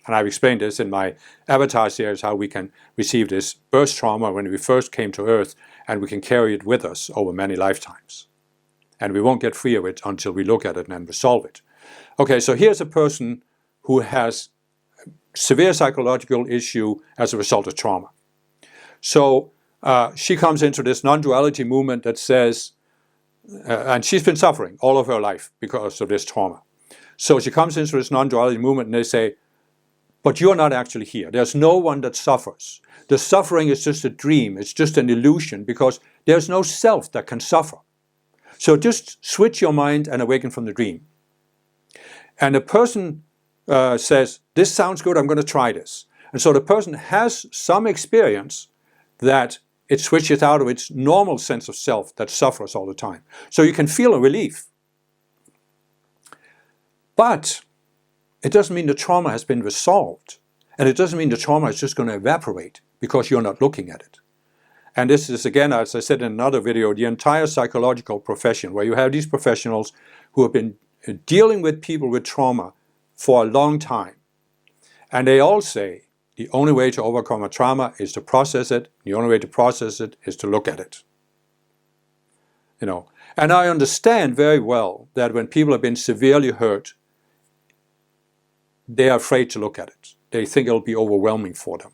And I've explained this in my Avatar series, how we can receive this birth trauma when we first came to Earth, and we can carry it with us over many lifetimes. And we won't get free of it until we look at it and resolve it. Okay, so here's a person who has severe psychological issue as a result of trauma. So she comes into this non-duality movement that says, and she's been suffering all of her life because of this trauma. So she comes into this non-duality movement and they say, but you're not actually here. There's no one that suffers. The suffering is just a dream. It's just an illusion because there's no self that can suffer. So just switch your mind and awaken from the dream. And the person says, this sounds good, I'm going to try this. And so the person has some experience that it switches out of its normal sense of self that suffers all the time. So you can feel a relief. But it doesn't mean the trauma has been resolved. And it doesn't mean the trauma is just going to evaporate because you're not looking at it. And this is, again, as I said in another video, the entire psychological profession, where you have these professionals who have been dealing with people with trauma for a long time. And they all say, the only way to overcome a trauma is to process it. The only way to process it is to look at it. You know, and I understand very well that when people have been severely hurt, they are afraid to look at it. They think it'll be overwhelming for them.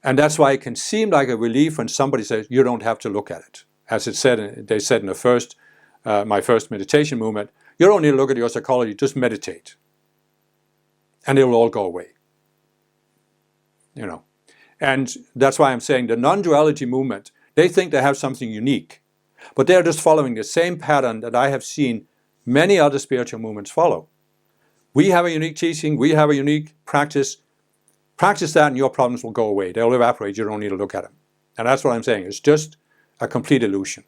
And that's why it can seem like a relief when somebody says, you don't have to look at it. As they said in the my first meditation movement, you don't need to look at your psychology, just meditate. And it will all go away. You know, and that's why I'm saying the non-duality movement, they think they have something unique, but they're just following the same pattern that I have seen many other spiritual movements follow. We have a unique teaching, we have a unique practice. Practice that and your problems will go away. They'll evaporate, you don't need to look at them. And that's what I'm saying, it's just a complete illusion.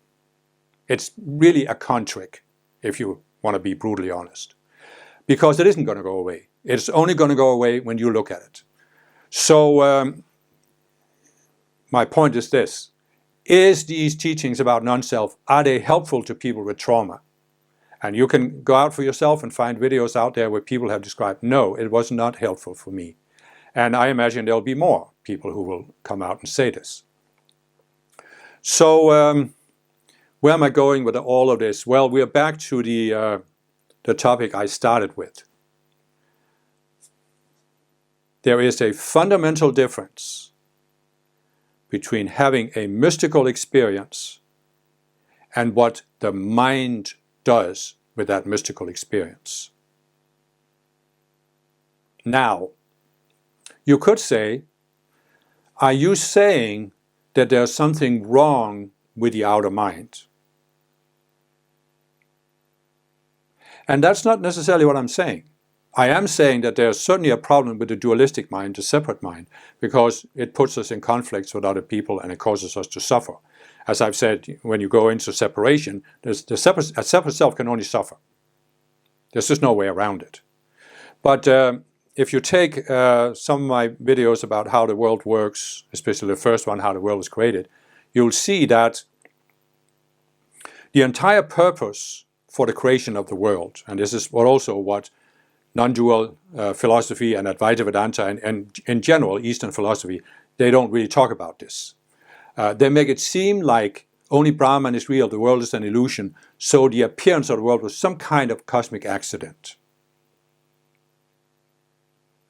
It's really a con trick, if you want to be brutally honest. Because it isn't going to go away. It's only going to go away when you look at it. So my point is this. Is these teachings about non-self, are they helpful to people with trauma? And you can go out for yourself and find videos out there where people have described, no, it was not helpful for me. And I imagine there'll be more people who will come out and say this. So where am I going with all of this? Well, we're back to the topic I started with. There is a fundamental difference between having a mystical experience and what the mind does with that mystical experience. Now, you could say, are you saying that there's something wrong with the outer mind? And that's not necessarily what I'm saying. I am saying that there's certainly a problem with the dualistic mind, the separate mind, because it puts us in conflicts with other people and it causes us to suffer. As I've said, when you go into separation, a separate self can only suffer. There's just no way around it. But if you take some of my videos about how the world works, especially the first one, how the world was created, you'll see that the entire purpose for the creation of the world, and this is also what non-dual philosophy and Advaita Vedanta and in general Eastern philosophy, they don't really talk about this. They make it seem like only Brahman is real, the world is an illusion, so the appearance of the world was some kind of cosmic accident.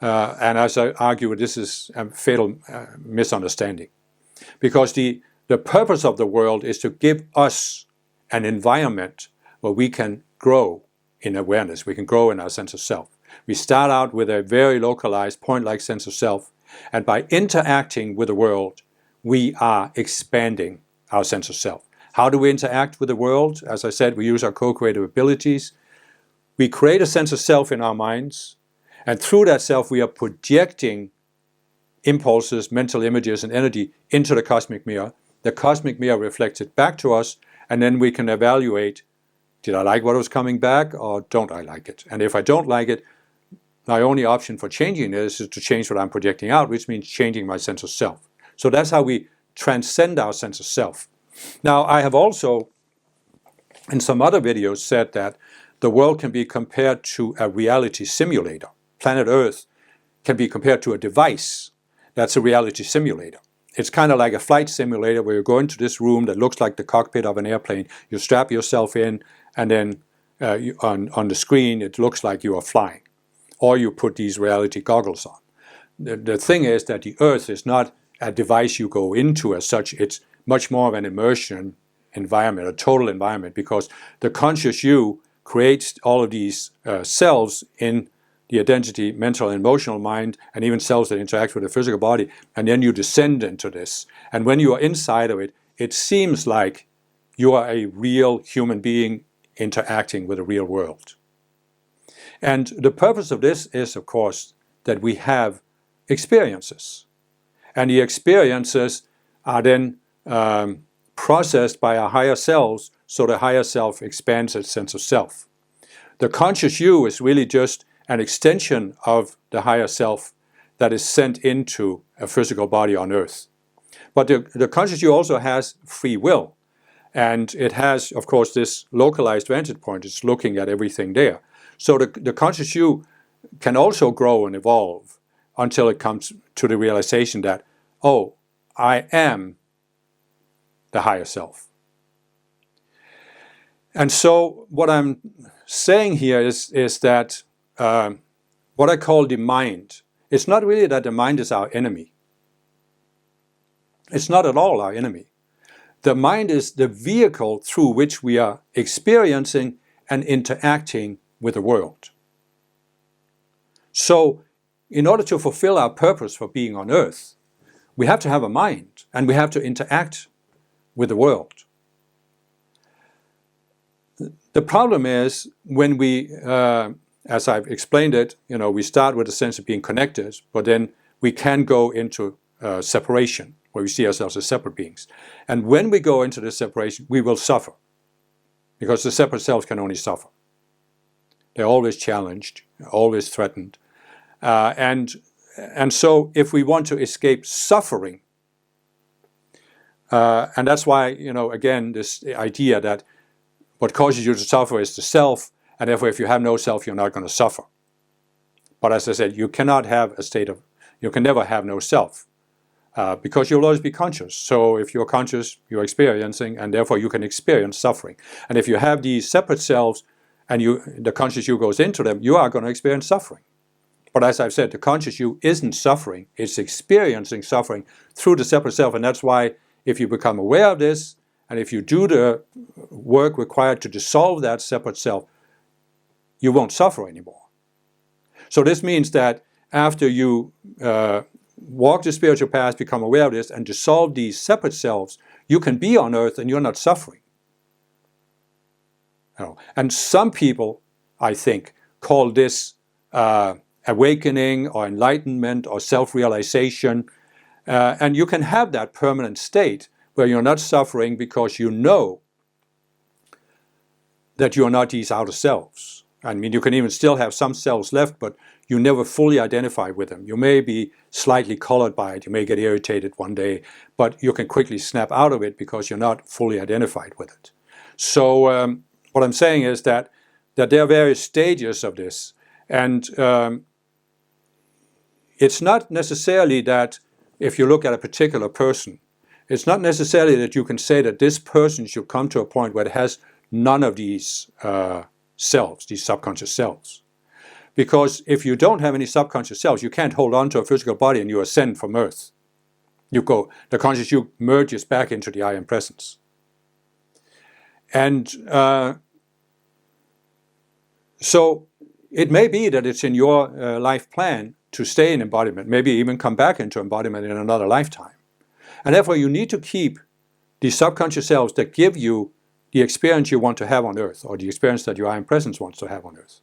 And as I argue, this is a fatal misunderstanding. Because the purpose of the world is to give us an environment where we can grow in awareness, we can grow in our sense of self. We start out with a very localized, point-like sense of self, and by interacting with the world, we are expanding our sense of self. How do we interact with the world? As I said, we use our co-creative abilities. We create a sense of self in our minds, and through that self, we are projecting impulses, mental images, and energy into the cosmic mirror. The cosmic mirror reflects it back to us, and then we can evaluate, did I like what was coming back, or don't I like it? And if I don't like it, my only option for changing this is to change what I'm projecting out, which means changing my sense of self. So that's how we transcend our sense of self. Now, I have also, in some other videos, said that the world can be compared to a reality simulator. Planet Earth can be compared to a device that's a reality simulator. It's kind of like a flight simulator where you go into this room that looks like the cockpit of an airplane. You strap yourself in, and then on the screen it looks like you are flying. Or you put these reality goggles on. The thing is that the Earth is not a device you go into as such. It's much more of an immersion environment, a total environment, because the conscious you creates all of these cells in the identity, mental and emotional mind, and even cells that interact with the physical body, and then you descend into this. And when you are inside of it, it seems like you are a real human being interacting with the real world. And the purpose of this is, of course, that we have experiences. And the experiences are then processed by our higher selves, so the higher self expands its sense of self. The conscious you is really just an extension of the higher self that is sent into a physical body on earth. But the conscious you also has free will. And it has, of course, this localized vantage point. It's looking at everything there. So the conscious you can also grow and evolve until it comes to the realization that, oh, I am the higher self. And so what I'm saying here is that what I call the mind, it's not really that the mind is our enemy. It's not at all our enemy. The mind is the vehicle through which we are experiencing and interacting with the world. So, in order to fulfill our purpose for being on earth, we have to have a mind and we have to interact with the world. The problem is when we, as I've explained it, we start with a sense of being connected, but then we can go into separation, where we see ourselves as separate beings. And when we go into this separation, we will suffer, because the separate selves can only suffer. They're always challenged, always threatened. And so if we want to escape suffering, and that's why, again, this idea that what causes you to suffer is the self, and therefore if you have no self, you're not going to suffer. But as I said, you cannot have you can never have no self, because you'll always be conscious. So if you're conscious, you're experiencing, and therefore you can experience suffering. And if you have these separate selves, and the conscious you goes into them, you are going to experience suffering. But as I've said, the conscious you isn't suffering, it's experiencing suffering through the separate self. And that's why if you become aware of this, and if you do the work required to dissolve that separate self, you won't suffer anymore. So this means that after you walk the spiritual path, become aware of this, and dissolve these separate selves, you can be on earth and you're not suffering. And some people, I think, call this awakening or enlightenment or self-realization. And you can have that permanent state where you're not suffering because you know that you're not these outer selves. I mean, you can even still have some selves left, but you never fully identify with them. You may be slightly colored by it. You may get irritated one day, but you can quickly snap out of it because you're not fully identified with it. So what I'm saying is that there are various stages of this. And it's not necessarily that if you look at a particular person, it's not necessarily that you can say that this person should come to a point where it has none of these selves, these subconscious selves. Because if you don't have any subconscious selves, you can't hold on to a physical body and you ascend from earth. You go, the conscious you merges back into the I Am Presence. And so it may be that it's in your life plan to stay in embodiment, maybe even come back into embodiment in another lifetime. And therefore you need to keep the subconscious selves that give you the experience you want to have on earth, or the experience that your I Am Presence wants to have on earth.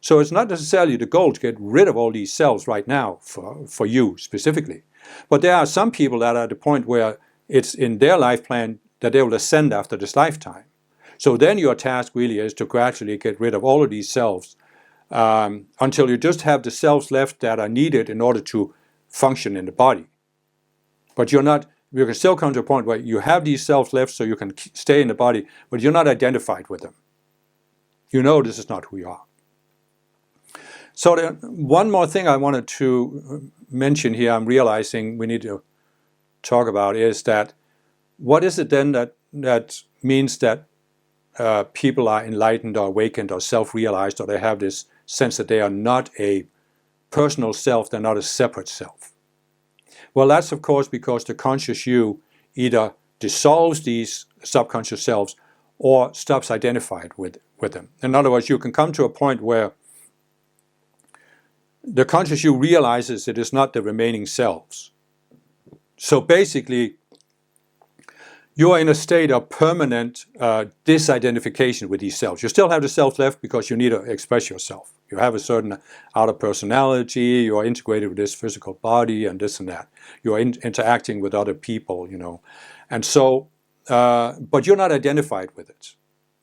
So it's not necessarily the goal to get rid of all these selves right now for you specifically. But there are some people that are at the point where it's in their life plan that they will ascend after this lifetime. So then your task really is to gradually get rid of all of these selves until you just have the selves left that are needed in order to function in the body. But you can still come to a point where you have these selves left so you can stay in the body, but you're not identified with them. You know this is not who you are. So one more thing I wanted to mention here, I'm realizing we need to talk about, is that what is it then that means that people are enlightened or awakened or self-realized, or they have this sense that they are not a personal self, they're not a separate self? Well, that's of course because the conscious you either dissolves these subconscious selves or stops identified with them. In other words, you can come to a point where the conscious you realizes it is not the remaining selves. So basically, you are in a state of permanent disidentification with these selves. You still have the self left because you need to express yourself. You have a certain outer personality, you are integrated with this physical body and this and that. You are interacting with other people, you know. And so, but you're not identified with it.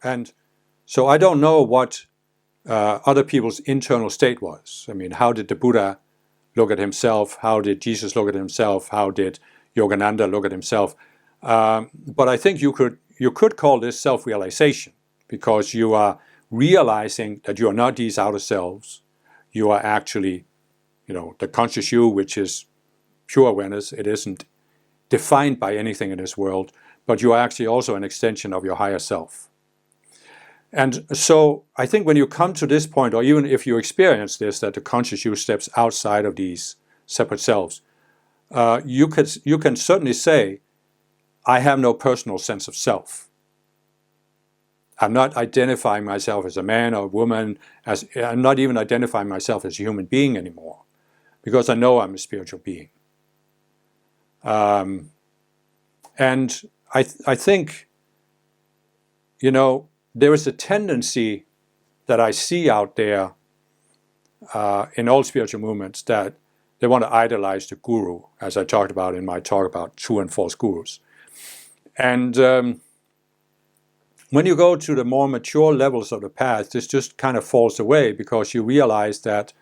And so I don't know what other people's internal state was. I mean, how did the Buddha look at himself? How did Jesus look at himself? How did Yogananda look at himself? But I think you could call this self-realization, because you are realizing that you are not these outer selves. You are actually, the conscious you, which is pure awareness. It isn't defined by anything in this world, but you are actually also an extension of your higher self. And so I think when you come to this point, or even if you experience this, that the conscious you steps outside of these separate selves, you can certainly say, I have no personal sense of self. I'm not identifying myself as a man or a woman. I'm not even identifying myself as a human being anymore, because I know I'm a spiritual being. And I think, there is a tendency that I see out there in all spiritual movements that they want to idolize the guru, as I talked about in my talk about true and false gurus. And when you go to the more mature levels of the path, this just kind of falls away, because you realize that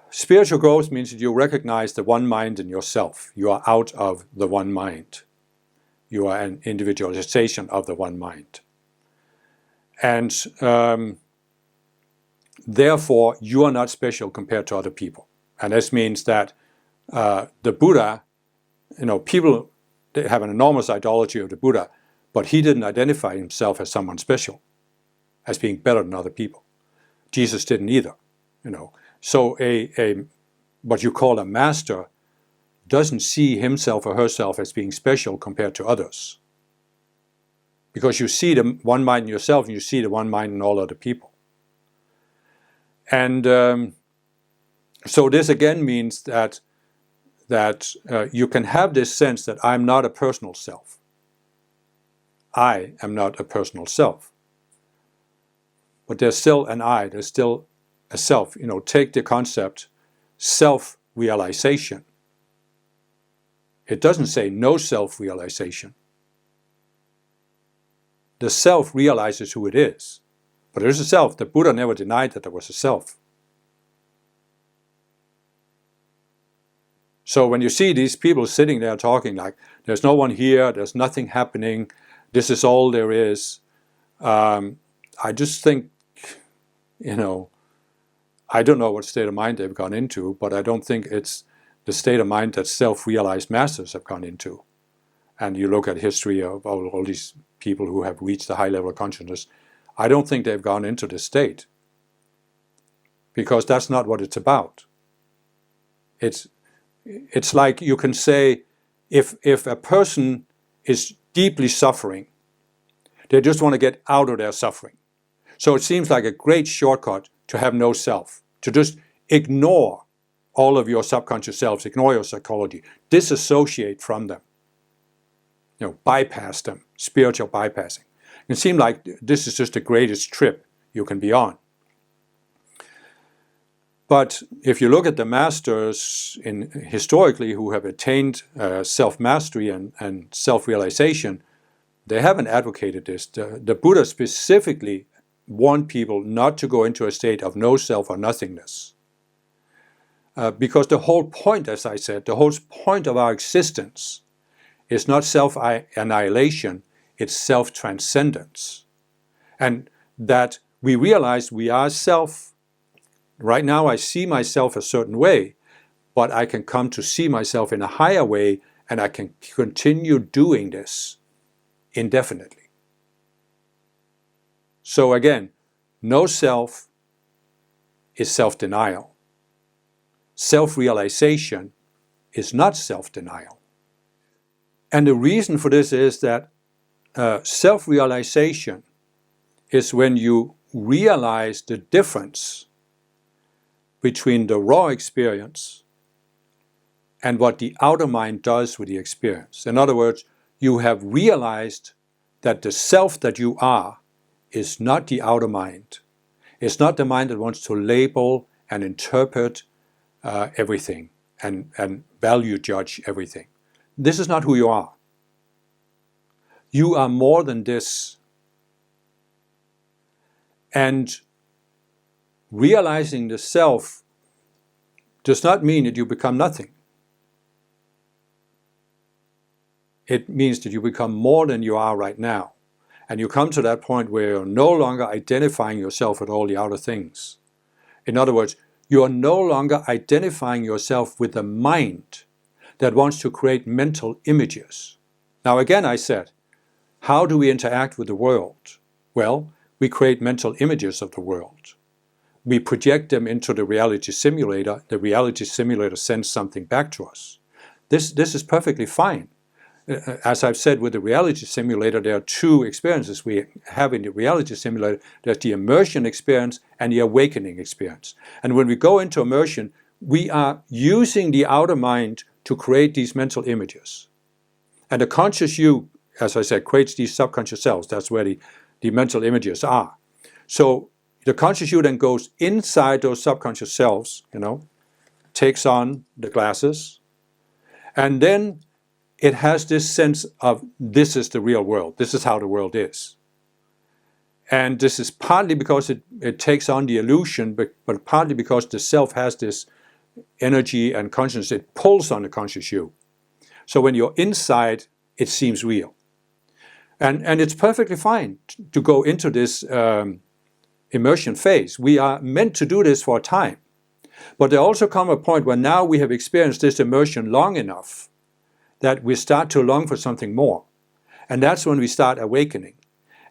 spiritual growth means that you recognize the one mind in yourself. You are out of the one mind. You are an individualization of the one mind. And therefore, you are not special compared to other people. And this means that the Buddha, people, they have an enormous idolatry of the Buddha, but he didn't identify himself as someone special, as being better than other people. Jesus didn't either, So what you call a master doesn't see himself or herself as being special compared to others. Because you see the one mind in yourself and you see the one mind in all other people. And so this again means that you can have this sense that I'm not a personal self. I am not a personal self. but there's still an I, there's still a self. Take the concept self-realization. It doesn't say no self-realization. The self realizes who it is. But there's a self. The Buddha never denied that there was a self. So when you see these people sitting there talking like, there's no one here, there's nothing happening, this is all there is, I just think, I don't know what state of mind they've gone into, but I don't think it's the state of mind that self-realized masters have gone into. And you look at history of all these people who have reached a high level of consciousness, I don't think they've gone into this state. Because that's not what it's about. It's like you can say, if a person is deeply suffering, they just want to get out of their suffering. So it seems like a great shortcut to have no self, to just ignore all of your subconscious selves, ignore your psychology, disassociate from them, bypass them, spiritual bypassing. It seems like this is just the greatest trip you can be on. But if you look at the masters historically who have attained self-mastery and self-realization, they haven't advocated this. The Buddha specifically warned people not to go into a state of no self or nothingness. Because the whole point, as I said, the whole point of our existence is not self-annihilation, it's self-transcendence. And that we realize we are self. Right now I see myself a certain way, but I can come to see myself in a higher way, and I can continue doing this indefinitely. So again, no self is self-denial. Self-realization is not self-denial. And the reason for this is that self-realization is when you realize the difference between the raw experience and what the outer mind does with the experience. In other words, you have realized that the self that you are is not the outer mind. It's not the mind that wants to label and interpret everything and value judge everything. This is not who you are. You are more than this. And realizing the self does not mean that you become nothing. It means that you become more than you are right now. And you come to that point where you're no longer identifying yourself with all the outer things. In other words, you are no longer identifying yourself with the mind that wants to create mental images. Now again, I said, how do we interact with the world? Well, we create mental images of the world. We project them into the reality simulator. The reality simulator sends something back to us. This is perfectly fine. As I've said, with the reality simulator, there are two experiences we have in the reality simulator. There's the immersion experience and the awakening experience. And when we go into immersion, we are using the outer mind to create these mental images. And the conscious you, as I said, creates these subconscious selves. That's where the mental images are. So the conscious you then goes inside those subconscious selves, takes on the glasses, and then it has this sense of this is the real world. This is how the world is. And this is partly because it takes on the illusion, but partly because the self has this energy and consciousness. It pulls on the conscious you. So when you're inside, it seems real. And it's perfectly fine to go into this immersion phase. We are meant to do this for a time. But there also comes a point where now we have experienced this immersion long enough that we start to long for something more. And that's when we start awakening.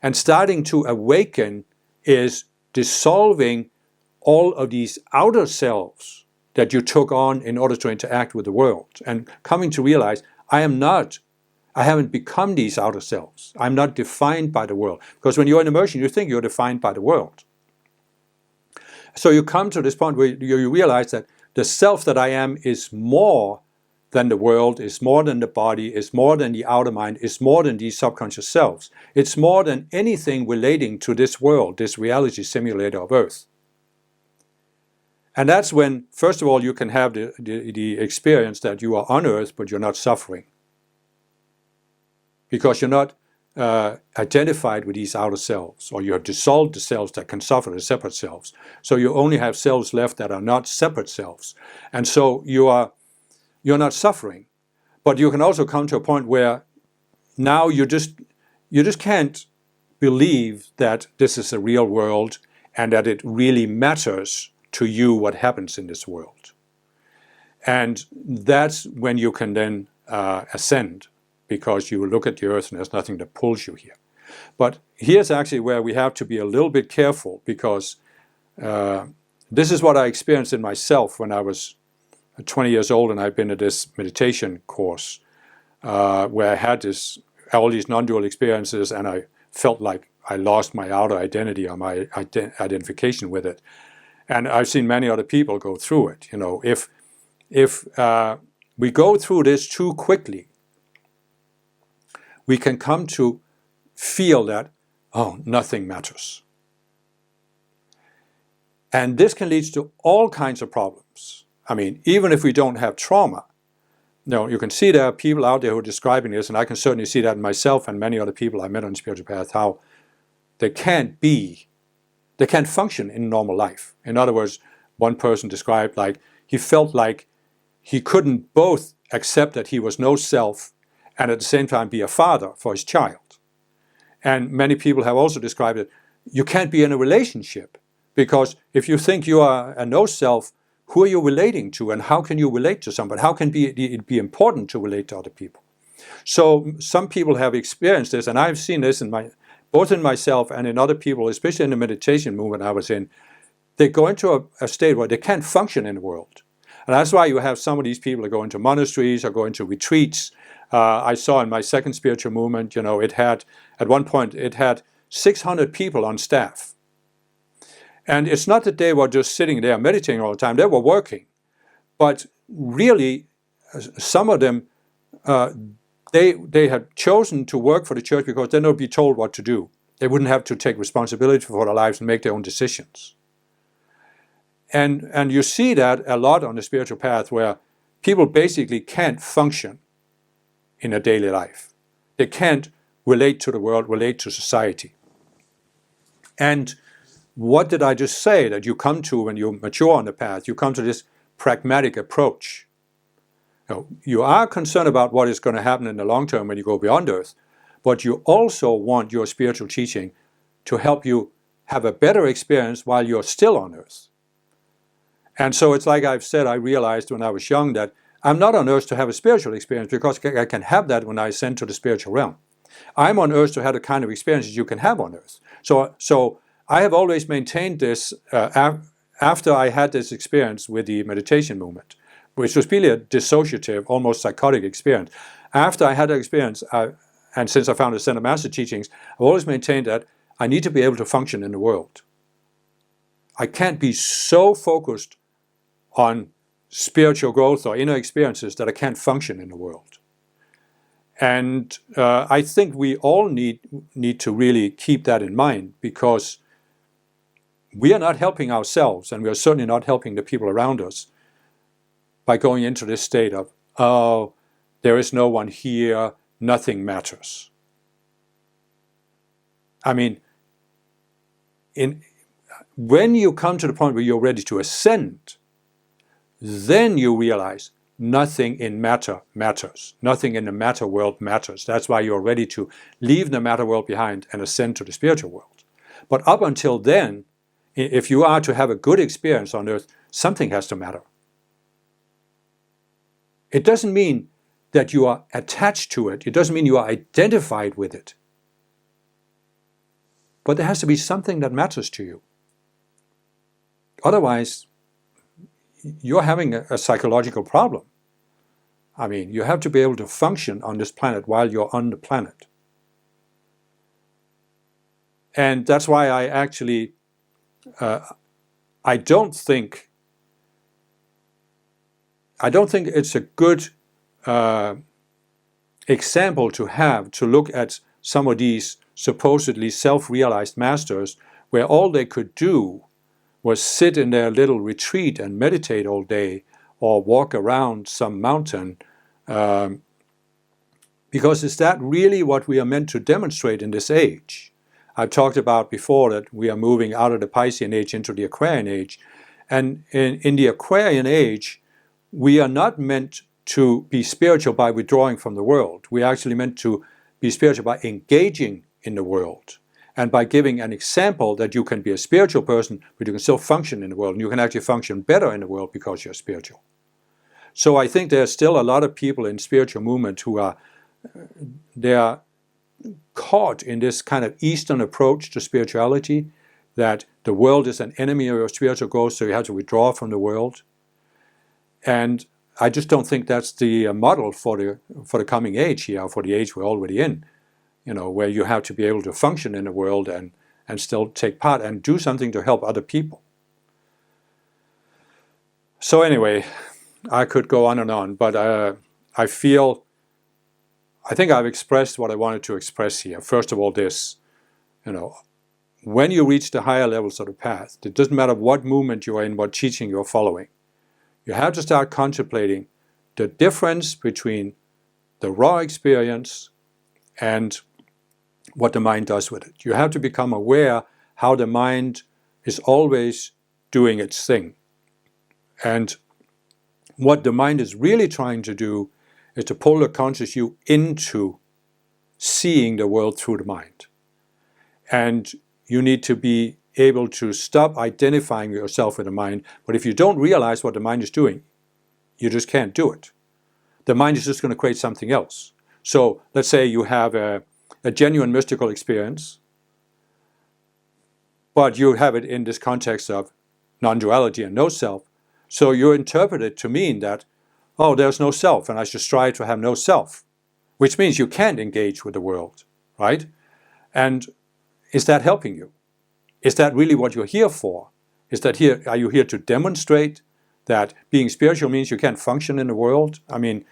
And starting to awaken is dissolving all of these outer selves that you took on in order to interact with the world. And coming to realize, I haven't become these outer selves. I'm not defined by the world. Because when you're in immersion, you think you're defined by the world. So you come to this point where you realize that the self that I am is more than the world, is more than the body, is more than the outer mind, is more than these subconscious selves. It's more than anything relating to this world, this reality simulator of Earth. And that's when, first of all, you can have the experience that you are on Earth, but you're not suffering. Because you're not identified with these outer selves, or you have dissolved the selves that can suffer as separate selves. So you only have selves left that are not separate selves. And so you're not suffering. But you can also come to a point where now you just can't believe that this is a real world and that it really matters to you what happens in this world. And that's when you can then ascend, because you look at the Earth and there's nothing that pulls you here. But here's actually where we have to be a little bit careful, because this is what I experienced in myself when I was 20 years old and I'd been at this meditation course where I had all these non-dual experiences, and I felt like I lost my outer identity or my identification with it. And I've seen many other people go through it. You know, if we go through this too quickly, we can come to feel that, oh, nothing matters. And this can lead to all kinds of problems. I mean, even if we don't have trauma, you can see there are people out there who are describing this, and I can certainly see that in myself and many other people I met on the spiritual path, how they can't function in normal life. In other words, one person described like he felt like he couldn't both accept that he was no self and at the same time be a father for his child. And many people have also described it, you can't be in a relationship, because if you think you are a no self, who are you relating to, and how can you relate to somebody? How can it be important to relate to other people? So some people have experienced this, and I've seen this both in myself and in other people, especially in the meditation movement I was in. They go into a state where they can't function in the world. And that's why you have some of these people that go into monasteries or go into retreats. I saw in my second spiritual movement, at one point it had 600 people on staff. And it's not that they were just sitting there meditating all the time, they were working. But really, some of them, they had chosen to work for the church because then they would be told what to do. They wouldn't have to take responsibility for their lives and make their own decisions. And you see that a lot on the spiritual path, where people basically can't function in a daily life. They can't relate to the world, relate to society. And what did I just say that you come to when you mature on the path? You come to this pragmatic approach. You are concerned about what is going to happen in the long term when you go beyond Earth, but you also want your spiritual teaching to help you have a better experience while you're still on Earth. And so it's like I've said, I realized when I was young that I'm not on Earth to have a spiritual experience, because I can have that when I ascend to the spiritual realm. I'm on Earth to have the kind of experiences you can have on Earth. So I have always maintained this after I had this experience with the meditation movement, which was really a dissociative, almost psychotic experience. After I had that experience, and since I found the Center Master teachings, I've always maintained that I need to be able to function in the world. I can't be so focused on spiritual growth or inner experiences that I can't function in the world. And I think we all need to really keep that in mind, because we are not helping ourselves, and we are certainly not helping the people around us by going into this state of, oh, there is no one here, nothing matters. I mean, when you come to the point where you're ready to ascend, then you realize nothing in matter matters. Nothing in the matter world matters. That's why you're ready to leave the matter world behind and ascend to the spiritual world. But up until then, if you are to have a good experience on Earth, something has to matter. It doesn't mean that you are attached to it. It doesn't mean you are identified with it. But there has to be something that matters to you. Otherwise, you're having a psychological problem. I mean, you have to be able to function on this planet while you're on the planet. And that's why I actually, I don't think it's a good example to have to look at some of these supposedly self-realized masters, where all they could do was sit in their little retreat and meditate all day, or walk around some mountain, because is that really what we are meant to demonstrate in this age? I've talked about before that we are moving out of the Piscean age into the Aquarian age, and in the Aquarian age, we are not meant to be spiritual by withdrawing from the world. We are actually meant to be spiritual by engaging in the world, and by giving an example that you can be a spiritual person, but you can still function in the world, and you can actually function better in the world because you're spiritual. So I think there's still a lot of people in spiritual movement who are caught in this kind of Eastern approach to spirituality, that the world is an enemy of your spiritual growth, so you have to withdraw from the world. And I just don't think that's the model for the coming age here, for the age we're already in, where you have to be able to function in the world and still take part and do something to help other people. So anyway, I could go on, but I think I've expressed what I wanted to express here. First of all, this, when you reach the higher levels of the path, it doesn't matter what movement you're in, what teaching you're following, you have to start contemplating the difference between the raw experience and what the mind does with it. You have to become aware how the mind is always doing its thing. And what the mind is really trying to do is to pull the conscious you into seeing the world through the mind. And you need to be able to stop identifying yourself with the mind. But if you don't realize what the mind is doing, you just can't do it. The mind is just going to create something else. So let's say you have a genuine mystical experience, but you have it in this context of non-duality and no self. So you interpret it to mean that, oh, there's no self, and I should strive to have no self, which means you can't engage with the world, right? And is that helping you? Is that really what you're here for? Are you here to demonstrate that being spiritual means you can't function in the world? I mean,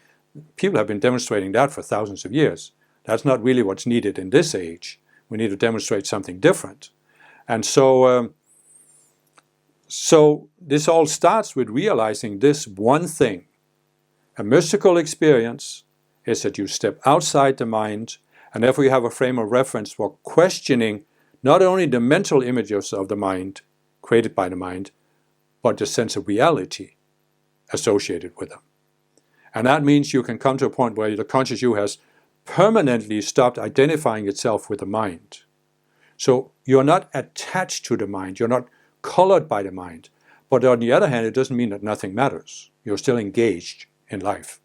people have been demonstrating that for thousands of years. That's not really what's needed in this age. We need to demonstrate something different. And so this all starts with realizing this one thing. A mystical experience is that you step outside the mind, and therefore you have a frame of reference for questioning not only the mental images of the mind, created by the mind, but the sense of reality associated with them. And that means you can come to a point where the conscious you has permanently stopped identifying itself with the mind. So you're not attached to the mind, you're not colored by the mind. But on the other hand, it doesn't mean that nothing matters. You're still engaged in life.